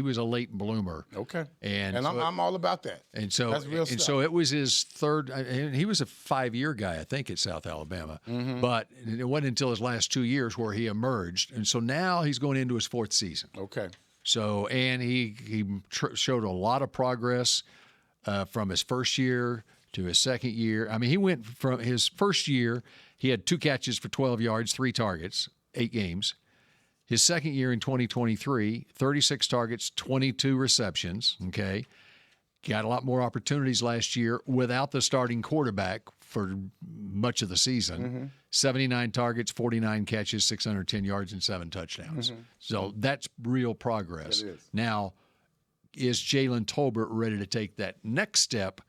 was a late bloomer. Okay. And so I'm all about that. And so that's real stuff. And so it was his third, and he was a 5-year guy, I think, at South Alabama. But it wasn't until his last 2 years where he emerged. And so now he's going into his 4th season. Okay. So, and he showed a lot of progress from his first year to his second year. I mean, he went from his first year, he had 2 catches for 12 yards, 3 targets, 8 games. His second year in 2023, 36 targets, 22 receptions, okay? Got a lot more opportunities last year without the starting quarterback for much of the season. 79 targets, 49 catches, 610 yards, and 7 touchdowns. So that's real progress. It is. Now, is Jalen Tolbert ready to take that next step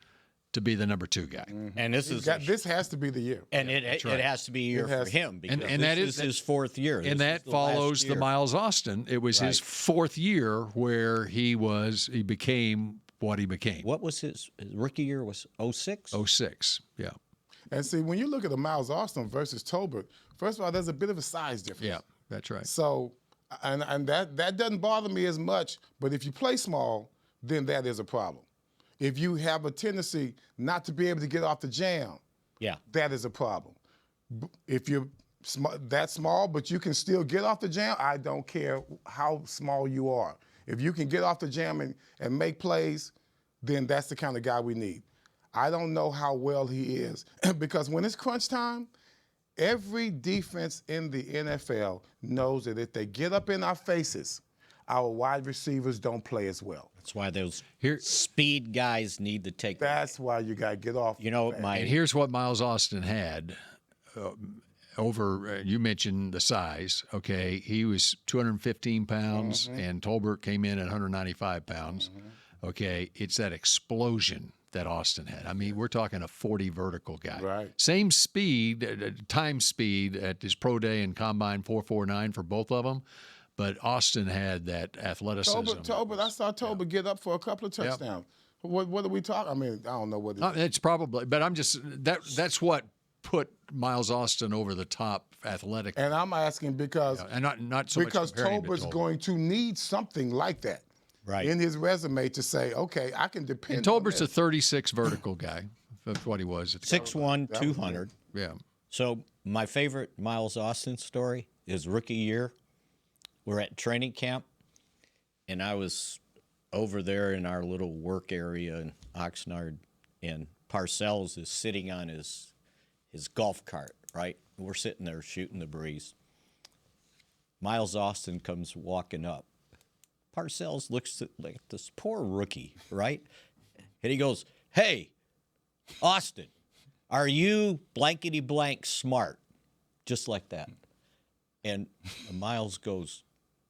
to be the number 2 guy? And this has to be the year. And it has to be a year for him because and that is his 4th year. And that follows the Miles Austin. It was his 4th year where he became what he became. What was his rookie year? Was 06? 06, yeah. And see, when you look at the Miles Austin versus Tolbert, first of all, there's a bit of a size difference. Yeah, that's right. So, and that doesn't bother me as much, but if you play small, then that is a problem. If you have a tendency not to be able to get off the jam, that is a problem. If you're that small, but you can still get off the jam, I don't care how small you are. If you can get off the jam and make plays, then that's the kind of guy we need. I don't know how well he is because when it's crunch time, every defense in the NFL knows that if they get up in our faces, our wide receivers don't play as well. That's why those speed guys need to take. That's why you got to get off. And here's what Miles Austin had over. You mentioned the size. Okay, he was 215 pounds, and Tolbert came in at 195 pounds. Okay, it's that explosion that Austin had. I mean, we're talking a 40 vertical guy. Right. Same speed, time speed at his pro day and combine 4.49 for both of them. But Austin had that athleticism. I saw Tolbert get up for a couple of touchdowns. What are we talking? I mean, I don't know what it's probably, but I'm just that's what put Miles Austin over the top athletic. And I'm asking because and not so because much Tolbert's going to need something like that in his resume to say, okay, I can depend. And Tolbert's a 36 vertical guy. That's what he was. 6'1", 200. Yeah. So my favorite Miles Austin story is rookie year. We're at training camp, and I was over there in our little work area in Oxnard, and Parcells is sitting on his golf cart, right? We're sitting there shooting the breeze. Miles Austin comes walking up. Parcells looks at like this poor rookie, right? And he goes, "Hey, Austin, are you blankety blank smart?" Just like that. And Miles goes,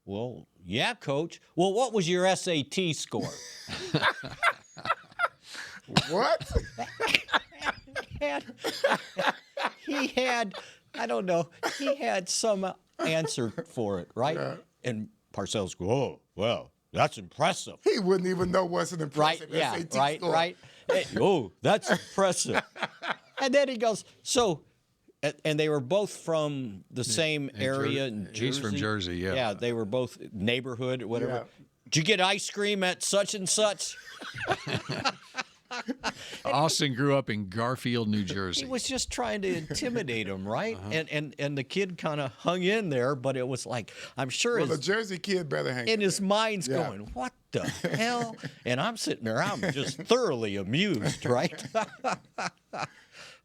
"Well, yeah, coach. Well, what was your SAT score?" What? He had, I don't know, he had some answer for it, right? Yeah. And Parcells goes, "Oh, well, that's impressive." He wouldn't even know what's an impressive SAT score. Right. Hey, oh, that's impressive. And then he goes, so, and they were both from the same area in Jersey. He's from Jersey, yeah. Yeah, they were both neighborhood or whatever. Yeah. Did you get ice cream at such and such? Austin grew up in Garfield, New Jersey. He was just trying to intimidate him, right? And the kid kind of hung in there, but it was like, I'm sure the Jersey kid better hang in his mind's going, what the hell? And I'm sitting there, I'm just thoroughly amused, right?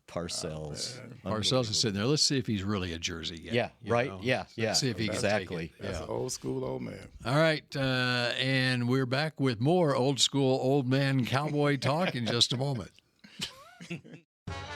Parcells. Parcells is sitting there. Let's see if he's really a Jersey guy. Yeah, right. know? Yeah, yeah. Let's see if he exactly. can take it. That's an old school old man. All right, and we're back with more old school old man cowboy talk in just a moment.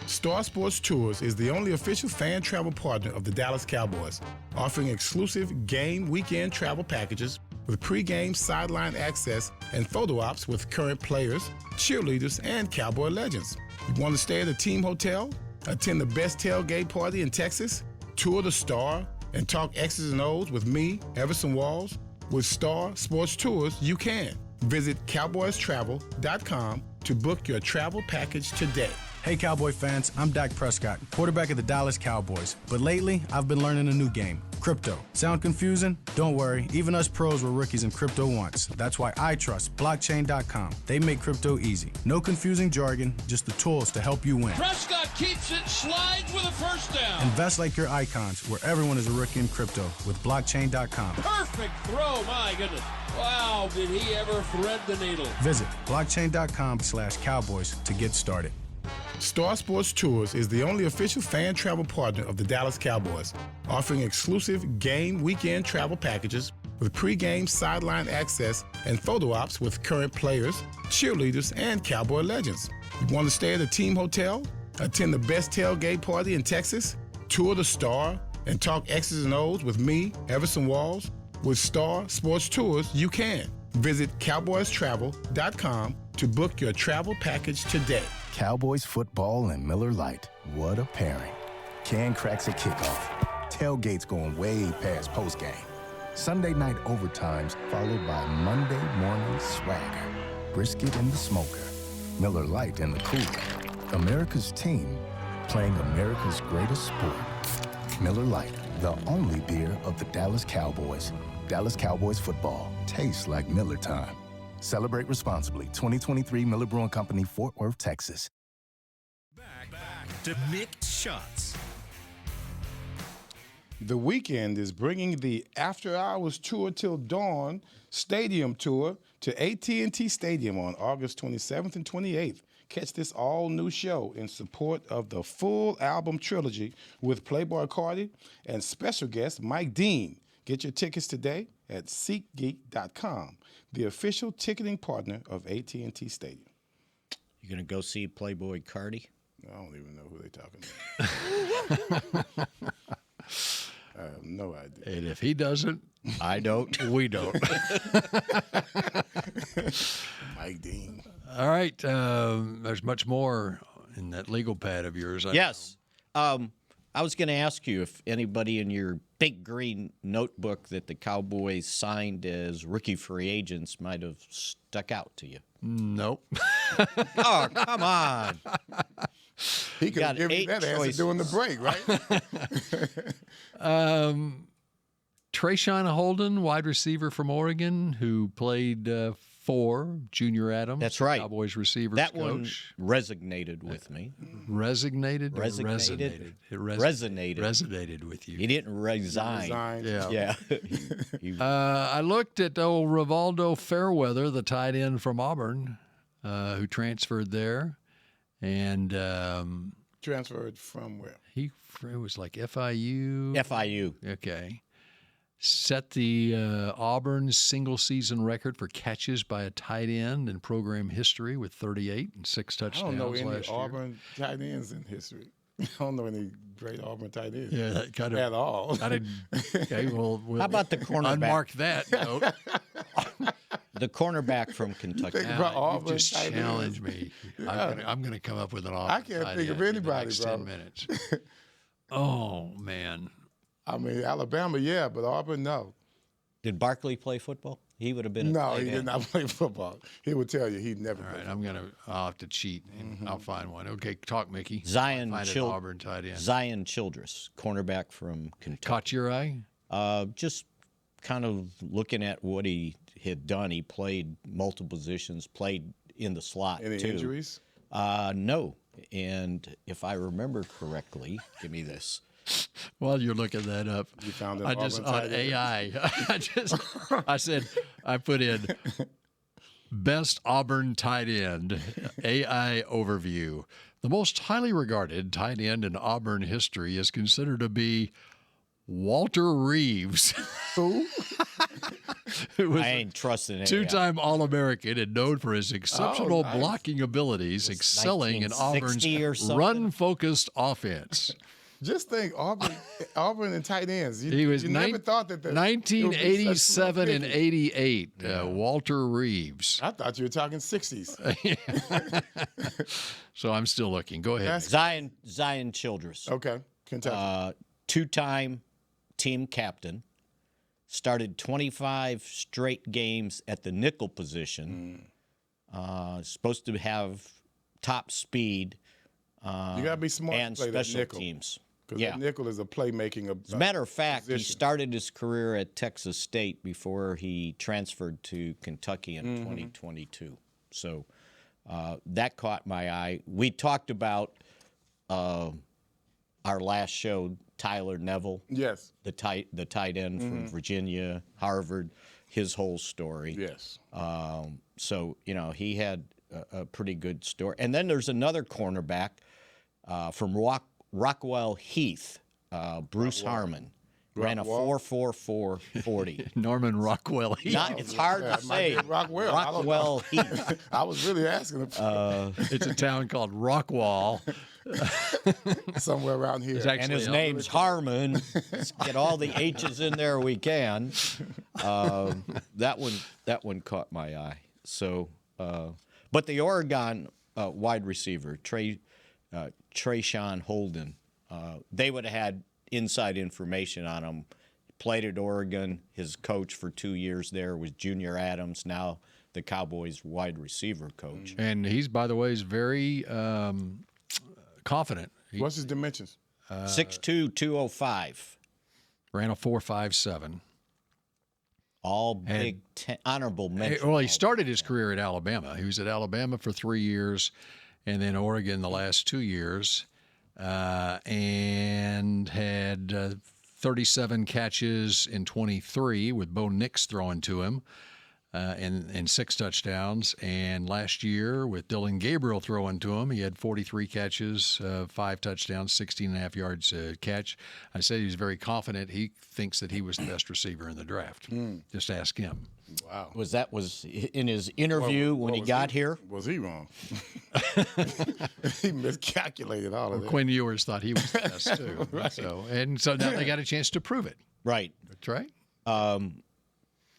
Star Sports Tours is the only official fan travel partner of the Dallas Cowboys, offering exclusive game weekend travel packages with pre-game sideline access and photo ops with current players, cheerleaders, and Cowboy legends. You want to stay at a team hotel, attend the best tailgate party in Texas, tour the Star, and talk X's and O's with me, Everson Walls? With Star Sports Tours, you can. Visit cowboystravel.com to book your travel package today. Hey Cowboy fans, I'm Dak Prescott, quarterback of the Dallas Cowboys. But lately, I've been learning a new game, crypto. Sound confusing? Don't worry, even us pros were rookies in crypto once. That's why I trust blockchain.com. They make crypto easy. No confusing jargon, just the tools to help you win. Prescott keeps it, slides with a first down. Invest like your icons, where everyone is a rookie in crypto with blockchain.com. Perfect throw, my goodness. Wow, did he ever thread the needle. Visit blockchain.com/Cowboys to get started. Star Sports Tours is the only official fan travel partner of the Dallas Cowboys, offering exclusive game weekend travel packages with pre-game sideline access and photo ops with current players, cheerleaders, and Cowboy legends. You want to stay at a team hotel, attend the best tailgate party in Texas, tour the Star, and talk X's and O's with me, Everson Walls? With Star Sports Tours, you can. Visit cowboystravel.com to book your travel package today. Cowboys football and Miller Lite. What a pairing. Can cracks at kickoff. Tailgates going way past postgame. Sunday night overtimes followed by Monday morning swagger. Brisket in the smoker. Miller Lite in the cooler. America's team playing America's greatest sport. Miller Lite, the only beer of the Dallas Cowboys. Dallas Cowboys football tastes like Miller time. Celebrate responsibly. 2023 Miller Brewing Company, Fort Worth, Texas. Back to Mixed Shots. The Weeknd is bringing the After Hours Tour Till Dawn Stadium Tour to AT&T Stadium on August 27th and 28th. Catch this all-new show in support of the full album trilogy with Playboi Carti and special guest Mike Dean. Get your tickets today at SeatGeek.com, the official ticketing partner of AT&T Stadium. You gonna go see Playboi Carti? I don't even know who they're talking about. I have no idea. And if he doesn't, I don't. We don't. Mike Dean. All right. There's much more in that legal pad of yours. Yes. I was going to ask you if anybody in your big green notebook that the Cowboys signed as rookie free agents might have stuck out to you. Nope. Oh, come on. He could have given you that answer during the break, right? Trayshawn Holden, wide receiver from Oregon, who played for Junior Adams. That's right. Cowboys receivers that coach. One resonated with me. Resonated? Resonated. It resonated. Resonated with you. He didn't resign. Yeah. He I looked at old Rivaldo Fairweather, the tight end from Auburn, who transferred there. And transferred from where? It was like FIU. FIU. Okay. Set the Auburn single-season record for catches by a tight end in program history with 38 and 6 touchdowns I don't know any last year. Auburn tight ends in history. I don't know any great Auburn tight ends. Yeah, that kind of at all. Okay, well, how about the cornerback? Unmark that note. The cornerback from Kentucky. You just challenge me. Yeah. I'm going to come up with an Auburn. I can't think of anybody, bro. 10 minutes. Oh man. I mean, Alabama, yeah, but Auburn, no. Did Barkley play football? He would have been. No, he did not play football. He would tell you he'd never. All right, I'll have to cheat and I'll find one. Okay, talk, Mickey. Zion Auburn tight end. Zion Childress, cornerback from Kentucky. Caught your eye? Just kind of looking at what he had done. He played multiple positions, played in the slot. Any too. Injuries? No. And if I remember correctly, give me this. While you're looking that up, you found on AI. I put in best Auburn tight end AI overview. The most highly regarded tight end in Auburn history is considered to be Walter Reeves. Who? Who was I ain't trusting it. two-time All-American and known for his exceptional nice. blocking abilities, excelling in Auburn's 1960 or something? run-focused offense. Just think, Auburn and tight ends. He was never thought that 1987 and 88, Walter Reeves. I thought you were talking 60s. So I'm still looking. Go ahead. Zion Childress. Okay, Kentucky. Two-time team captain. Started 25 straight games at the nickel position. Supposed to have top speed. You got to be smart and to play that special nickel. teams. Because that nickel is a playmaking As a matter of fact, position. he started his career at Texas State before he transferred to Kentucky in 2022. So that caught my eye. We talked about our last show, Tyler Neville. Yes. The tight end from Virginia, Harvard, his whole story. Yes. So, he had a pretty good story. And then there's another cornerback from Rockwell Heath, Bruce Harmon. Ran a 4.44 40. Norman Rockwell Heath. It's hard to say. Rockwell Heath. I was really asking him. It's a town called Rockwall. Somewhere around here. And his name's Harmon. Let's get all the H's in there we can. That one caught my eye. So, but the Oregon wide receiver, Trayshawn Holden, they would have had inside information on him. Played at Oregon. His coach for 2 years there was Junior Adams, now the Cowboys wide receiver coach. And he's, by the way, is very confident. What's his dimensions? 6'2", 205. Ran a 4.57. All Big Ten, honorable mention. Well, he started his career at Alabama. He was at Alabama for 3 years, and then Oregon the last 2 years, and had 37 catches in 23 with Bo Nix throwing to him, and 6 touchdowns. And last year with Dylan Gabriel throwing to him, he had 43 catches, 5 touchdowns, 16.5 yards a catch. I said he was very confident. He thinks that he was the best receiver in the draft. Just ask him. Wow. Was in his interview when he got here? Was he wrong? He miscalculated all of that. Quinn Ewers thought he was the best too. Right. So now they got a chance to prove it. Right. That's right.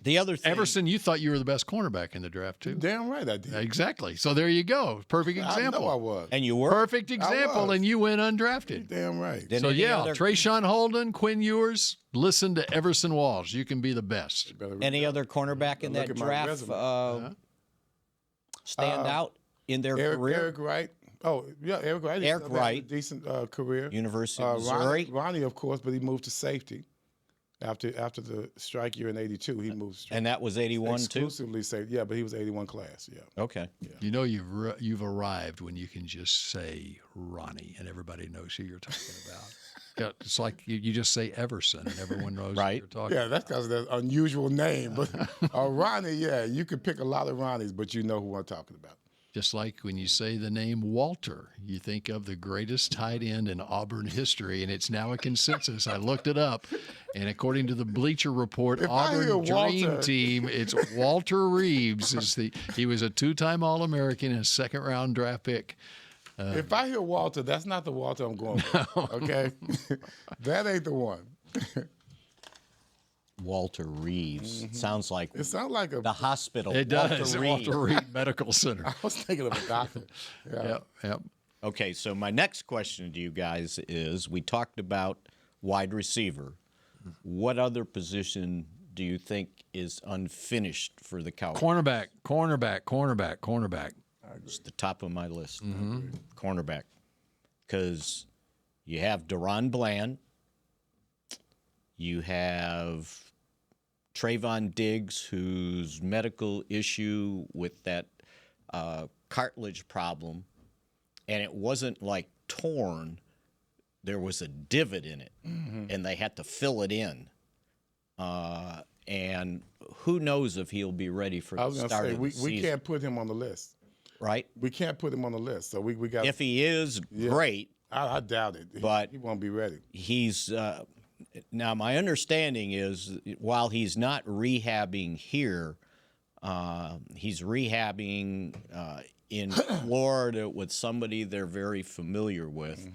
The other thing, Everson, you thought you were the best cornerback in the draft too. Damn right I did. Exactly. So there you go. Perfect example. I know I was. And you were? Perfect example, and you went undrafted. Damn right. Then So yeah, other- Trayshawn Holden, Quinn Ewers, listen to Everson Walls. You can be the best. Any other cornerback in Look that at my draft resume. stand out in their career? Eric Wright. Oh, yeah, Eric Wright. Eric Wright. Had a decent career. University of Missouri. Ronnie, of course, but he moved to safety. After the strike year in '82, he moved. And that was 81 too? Exclusively safety. Yeah, but he was '81 class. Yeah. Okay. Yeah. You know you've arrived when you can just say Ronnie and everybody knows who you're talking about. Yeah, it's like you just say Everson and everyone knows who you're talking Yeah, about. that's because of the unusual name. But Ronnie, yeah, you could pick a lot of Ronnies, but you know who I'm talking about. Just like when you say the name Walter, you think of the greatest tight end in Auburn history, and it's now a consensus. I looked it up, and according to the Bleacher Report, Auburn Dream Team, it's Walter Reeves. He was a 2-time All-American and a second-round draft pick. If I hear Walter, that's not the Walter I'm going with. Okay? That ain't the one. Walter Reeves. Sounds like It sounds like the hospital. It does. Walter Reed Medical Center. I was thinking of a doctor. Yeah. Yep. Okay, so my next question to you guys is, we talked about wide receiver. What other position do you think is unfinished for the Cowboys? Cornerback. It's the top of my list. Cornerback. Because you have Deron Bland. You have Trayvon Diggs, whose medical issue with that cartilage problem, and it wasn't like torn. There was a divot in it, and they had to fill it in. And who knows if he'll be ready for I the was going to start say, of the we season. can't put him on the list. right? We can't put him on the list. So we got. If he is, great. I doubt it. But he won't be ready. He's now. My understanding is while he's not rehabbing here, he's rehabbing in Florida with somebody they're very familiar with,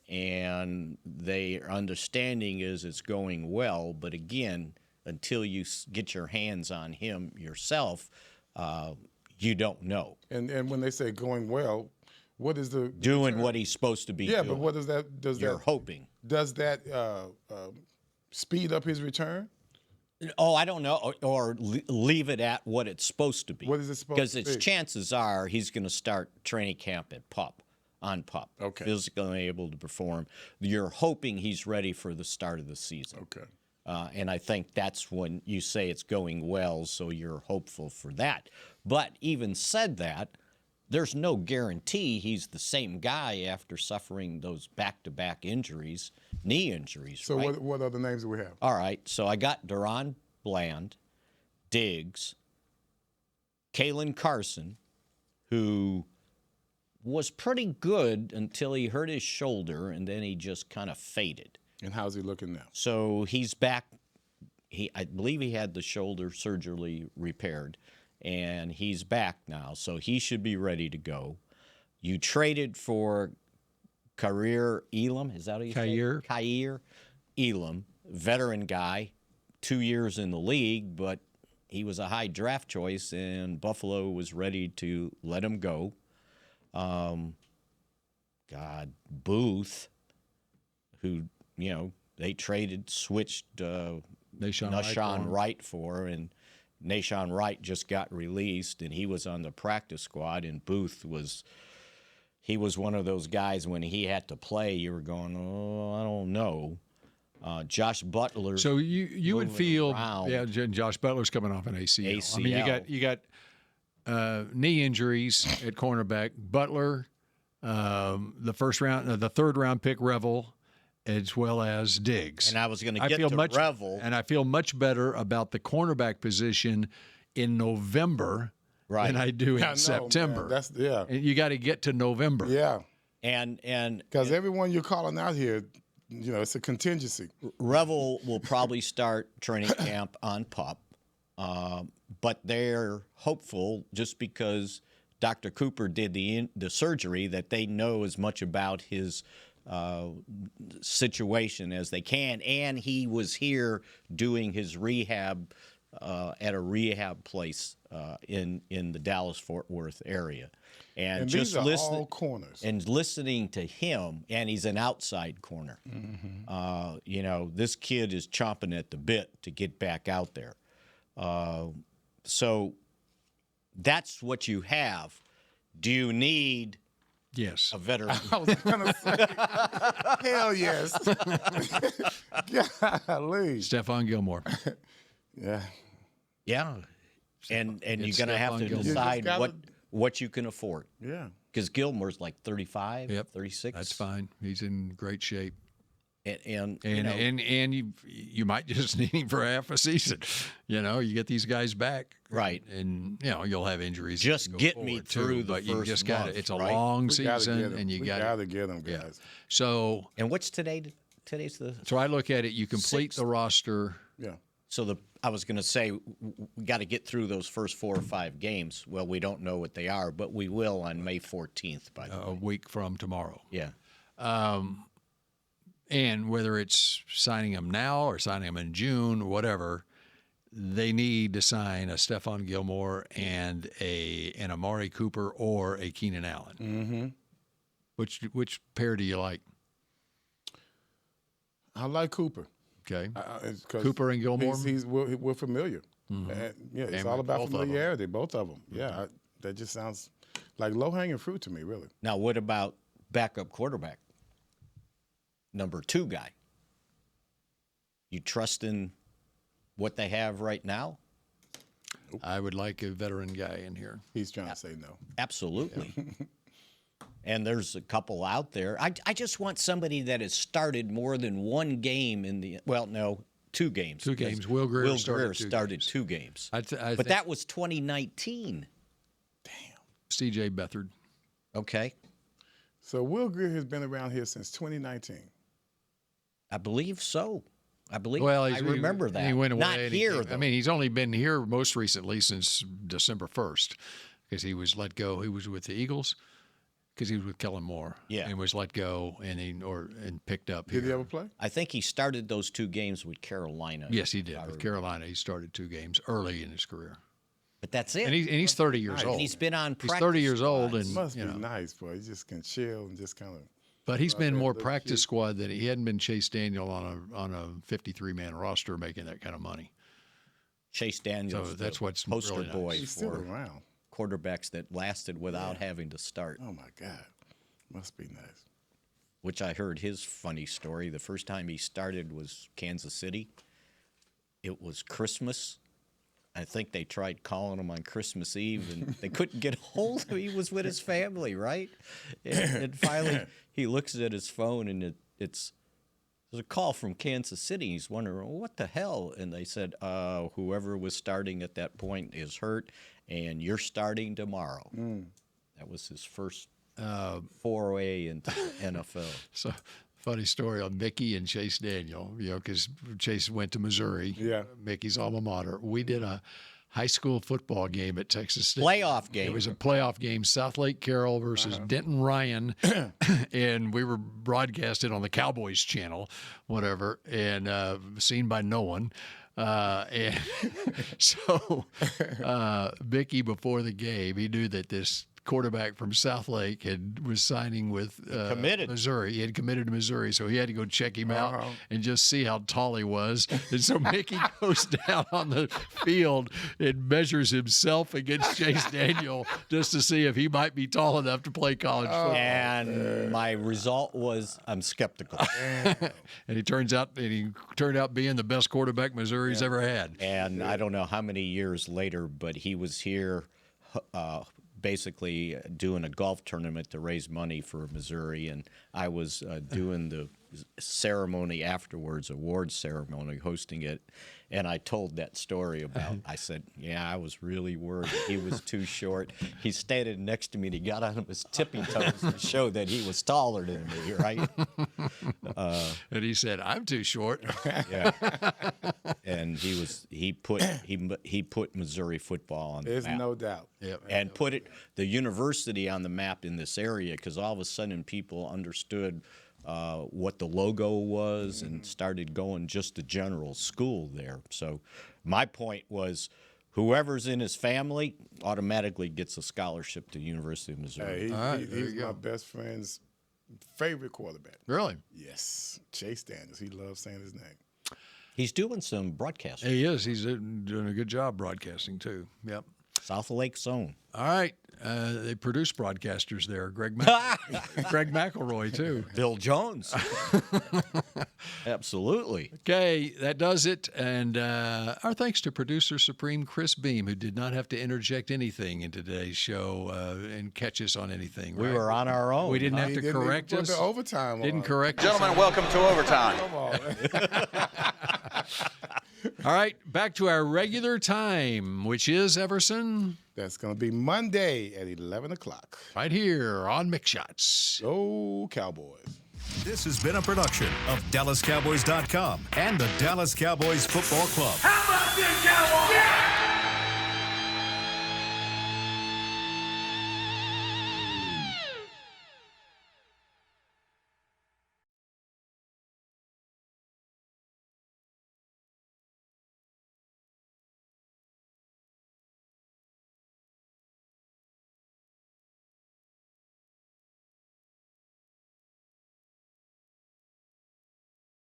and their understanding is it's going well. But again, until you get your hands on him yourself, you don't know. And when they say going well, what is the doing what he's supposed to be doing? Yeah, but what does that You're hoping. Does that speed up his return? Oh, I don't know, or leave it at what it's supposed to be. What is it supposed to be? Because chances are he's going to start training camp at on PUP. Okay. Physically able to perform. You're hoping he's ready for the start of the season. Okay. And I think that's when you say it's going well, so you're hopeful for that. But even said that, there's no guarantee he's the same guy after suffering those back-to-back injuries, knee injuries. So right? what other names do we have? All right, so I got Deron Bland, Diggs, Kalen Carson, who was pretty good until he hurt his shoulder, and then he just kind of faded. And how's he looking now? So he's back. I believe he had the shoulder surgically repaired, and he's back now, so he should be ready to go. You traded for Kaiir Elam, is that what you say? Kaiir Elam, veteran guy, 2 years in the league, but he was a high draft choice, and Buffalo was ready to let him go. Booth, who, they switched Nahshon Wright for, and Nahshon Wright just got released, and he was on the practice squad, and Booth was one of those guys when he had to play, you were going, I don't know. Josh Butler. So you would feel, around. Josh Butler's coming off an ACL. ACL. I mean, you got knee injuries at cornerback. Butler, the third round pick Revel, as well as Diggs. And I was going to get to Revel. And I feel much better about the cornerback position in November than I do in September. Man, and you got to get to November. Yeah. And because everyone you're calling out here, it's a contingency. Revel will probably start training camp on PUP, but they're hopeful just because Dr. Cooper did the surgery that they know as much about his situation as they can, and he was here doing his rehab at a rehab place in the Dallas-Fort Worth area. And just these are all corners. And listening to him, and he's an outside corner. Mm-hmm. This kid is chomping at the bit to get back out there. So that's what you have. Do you need a veteran? I was going to say, hell yes. Golly. Stephon Gilmore. Yeah. Yeah. And you're going to have to decide what you can afford. Yeah. Because Gilmore's like 35, 36. That's fine. He's in great shape. And you might just need him for half a season. You get these guys back. Right. And, you'll have injuries. Just get me through the but you first just got month, it's a right? long season, and you got to get them, guys. Yeah. So. And what's today? Today's the. So I look at it. You complete 6th. the roster. Yeah. So I was going to say we got to get through those first 4 or 5 games. Well, we don't know what they are, but we will on May 14th. By the way, a week from tomorrow. Yeah. And whether it's signing them now or signing them in June, whatever, they need to sign a Stephon Gilmore and an Amari Cooper or a Keenan Allen. Mm-hmm. Which pair do you like? I like Cooper. Okay. Cooper and Gilmore? We're familiar. Mm-hmm. It's and all about familiarity, both of them. Yeah, that just sounds like low-hanging fruit to me, really. Now, what about backup quarterback? Number 2 guy. You trust in what they have right now? I would like a veteran guy in here. He's trying to say no. Absolutely. And there's a couple out there. I just want somebody that has started more than 1 game in the – well, no, 2 games. 2 games. Will Greer started 2 games. but that was 2019. Damn. C.J. Beathard. Okay. So Will Greer has been around here since 2019. I believe so. I remember that. He went away. Not here, though. I mean, he's only been here most recently since December 1st because he was let go. He was with the Eagles because he was with Kellen Moore. Yeah. And was let go and picked up here. Did he ever play? I think he started those 2 games with Carolina. Yes, he did. With Carolina, he started 2 games early in his career. But that's it. And he's 30 years old. And he's been on practice. He's 30 years old. And, must be nice, boy. He just can chill and just kind of. But he's been more practice squad than he hadn't been Chase Daniel on a 53-man roster making that kind of money. Chase Daniels, so that's what's poster really nice. boy He's still for around. quarterbacks that lasted without having to start. Oh, my God. Must be nice. Which I heard his funny story. The first time he started was Kansas City. It was Christmas. I think they tried calling him on Christmas Eve, and they couldn't get a hold of him. He was with his family, right? And finally, he looks at his phone, and there's a call from Kansas City. He's wondering, what the hell? And they said, whoever was starting at that point is hurt, and you're starting tomorrow. That was his first foray into the NFL. So, funny story on Mickey and Chase Daniel, because Chase went to Missouri. Yeah. Mickey's alma mater. We did a high school football game at Texas State. Playoff game. It was a playoff game, South Lake Carroll versus Denton Ryan, and we were broadcasted on the Cowboys channel, whatever, and seen by no one. And so Mickey, before the game, he knew that this quarterback from South Lake was signing with Missouri. He had committed to Missouri, so he had to go check him out and just see how tall he was. And so Mickey goes down on the field and measures himself against Chase Daniel just to see if he might be tall enough to play college football. And my result was I'm skeptical. And he turned out being the best quarterback Missouri's ever had. And I don't know how many years later, but he was here basically doing a golf tournament to raise money for Missouri, and I was doing the ceremony afterwards, award ceremony, hosting it, and I told that story about, I said, I was really worried he was too short. He standing next to me, and he got on his tippy toes to show that he was taller than me, right? And he said, I'm too short. Yeah. And he put Missouri football on the map. There's no doubt. Yep. And put the university on the map in this area, because all of a sudden people understood what the logo was and started going just the general school there. So my point was, whoever's in his family automatically gets a scholarship to the University of Missouri. He's my best friend's favorite quarterback. Really? Yes. Chase Daniels. He loves saying his name. He's doing some broadcasting. He is. He's doing a good job broadcasting, too. Yep. South Lake Zone. All right. They produce broadcasters there. Greg McElroy, too. Bill Jones. Absolutely. Okay, that does it. And our thanks to producer Supreme Chris Beam, who did not have to interject anything in today's show and catch us on anything. We right? were on our own. We didn't have to correct us. Put the overtime Didn't on. correct Gentlemen, us. welcome to overtime. Come on. All right, back to our regular time, which is, Everson? That's going to be Monday at 11 o'clock. Right here on Mick Shots. Go Cowboys. This has been a production of DallasCowboys.com and the Dallas Cowboys Football Club. How about this, Cowboys?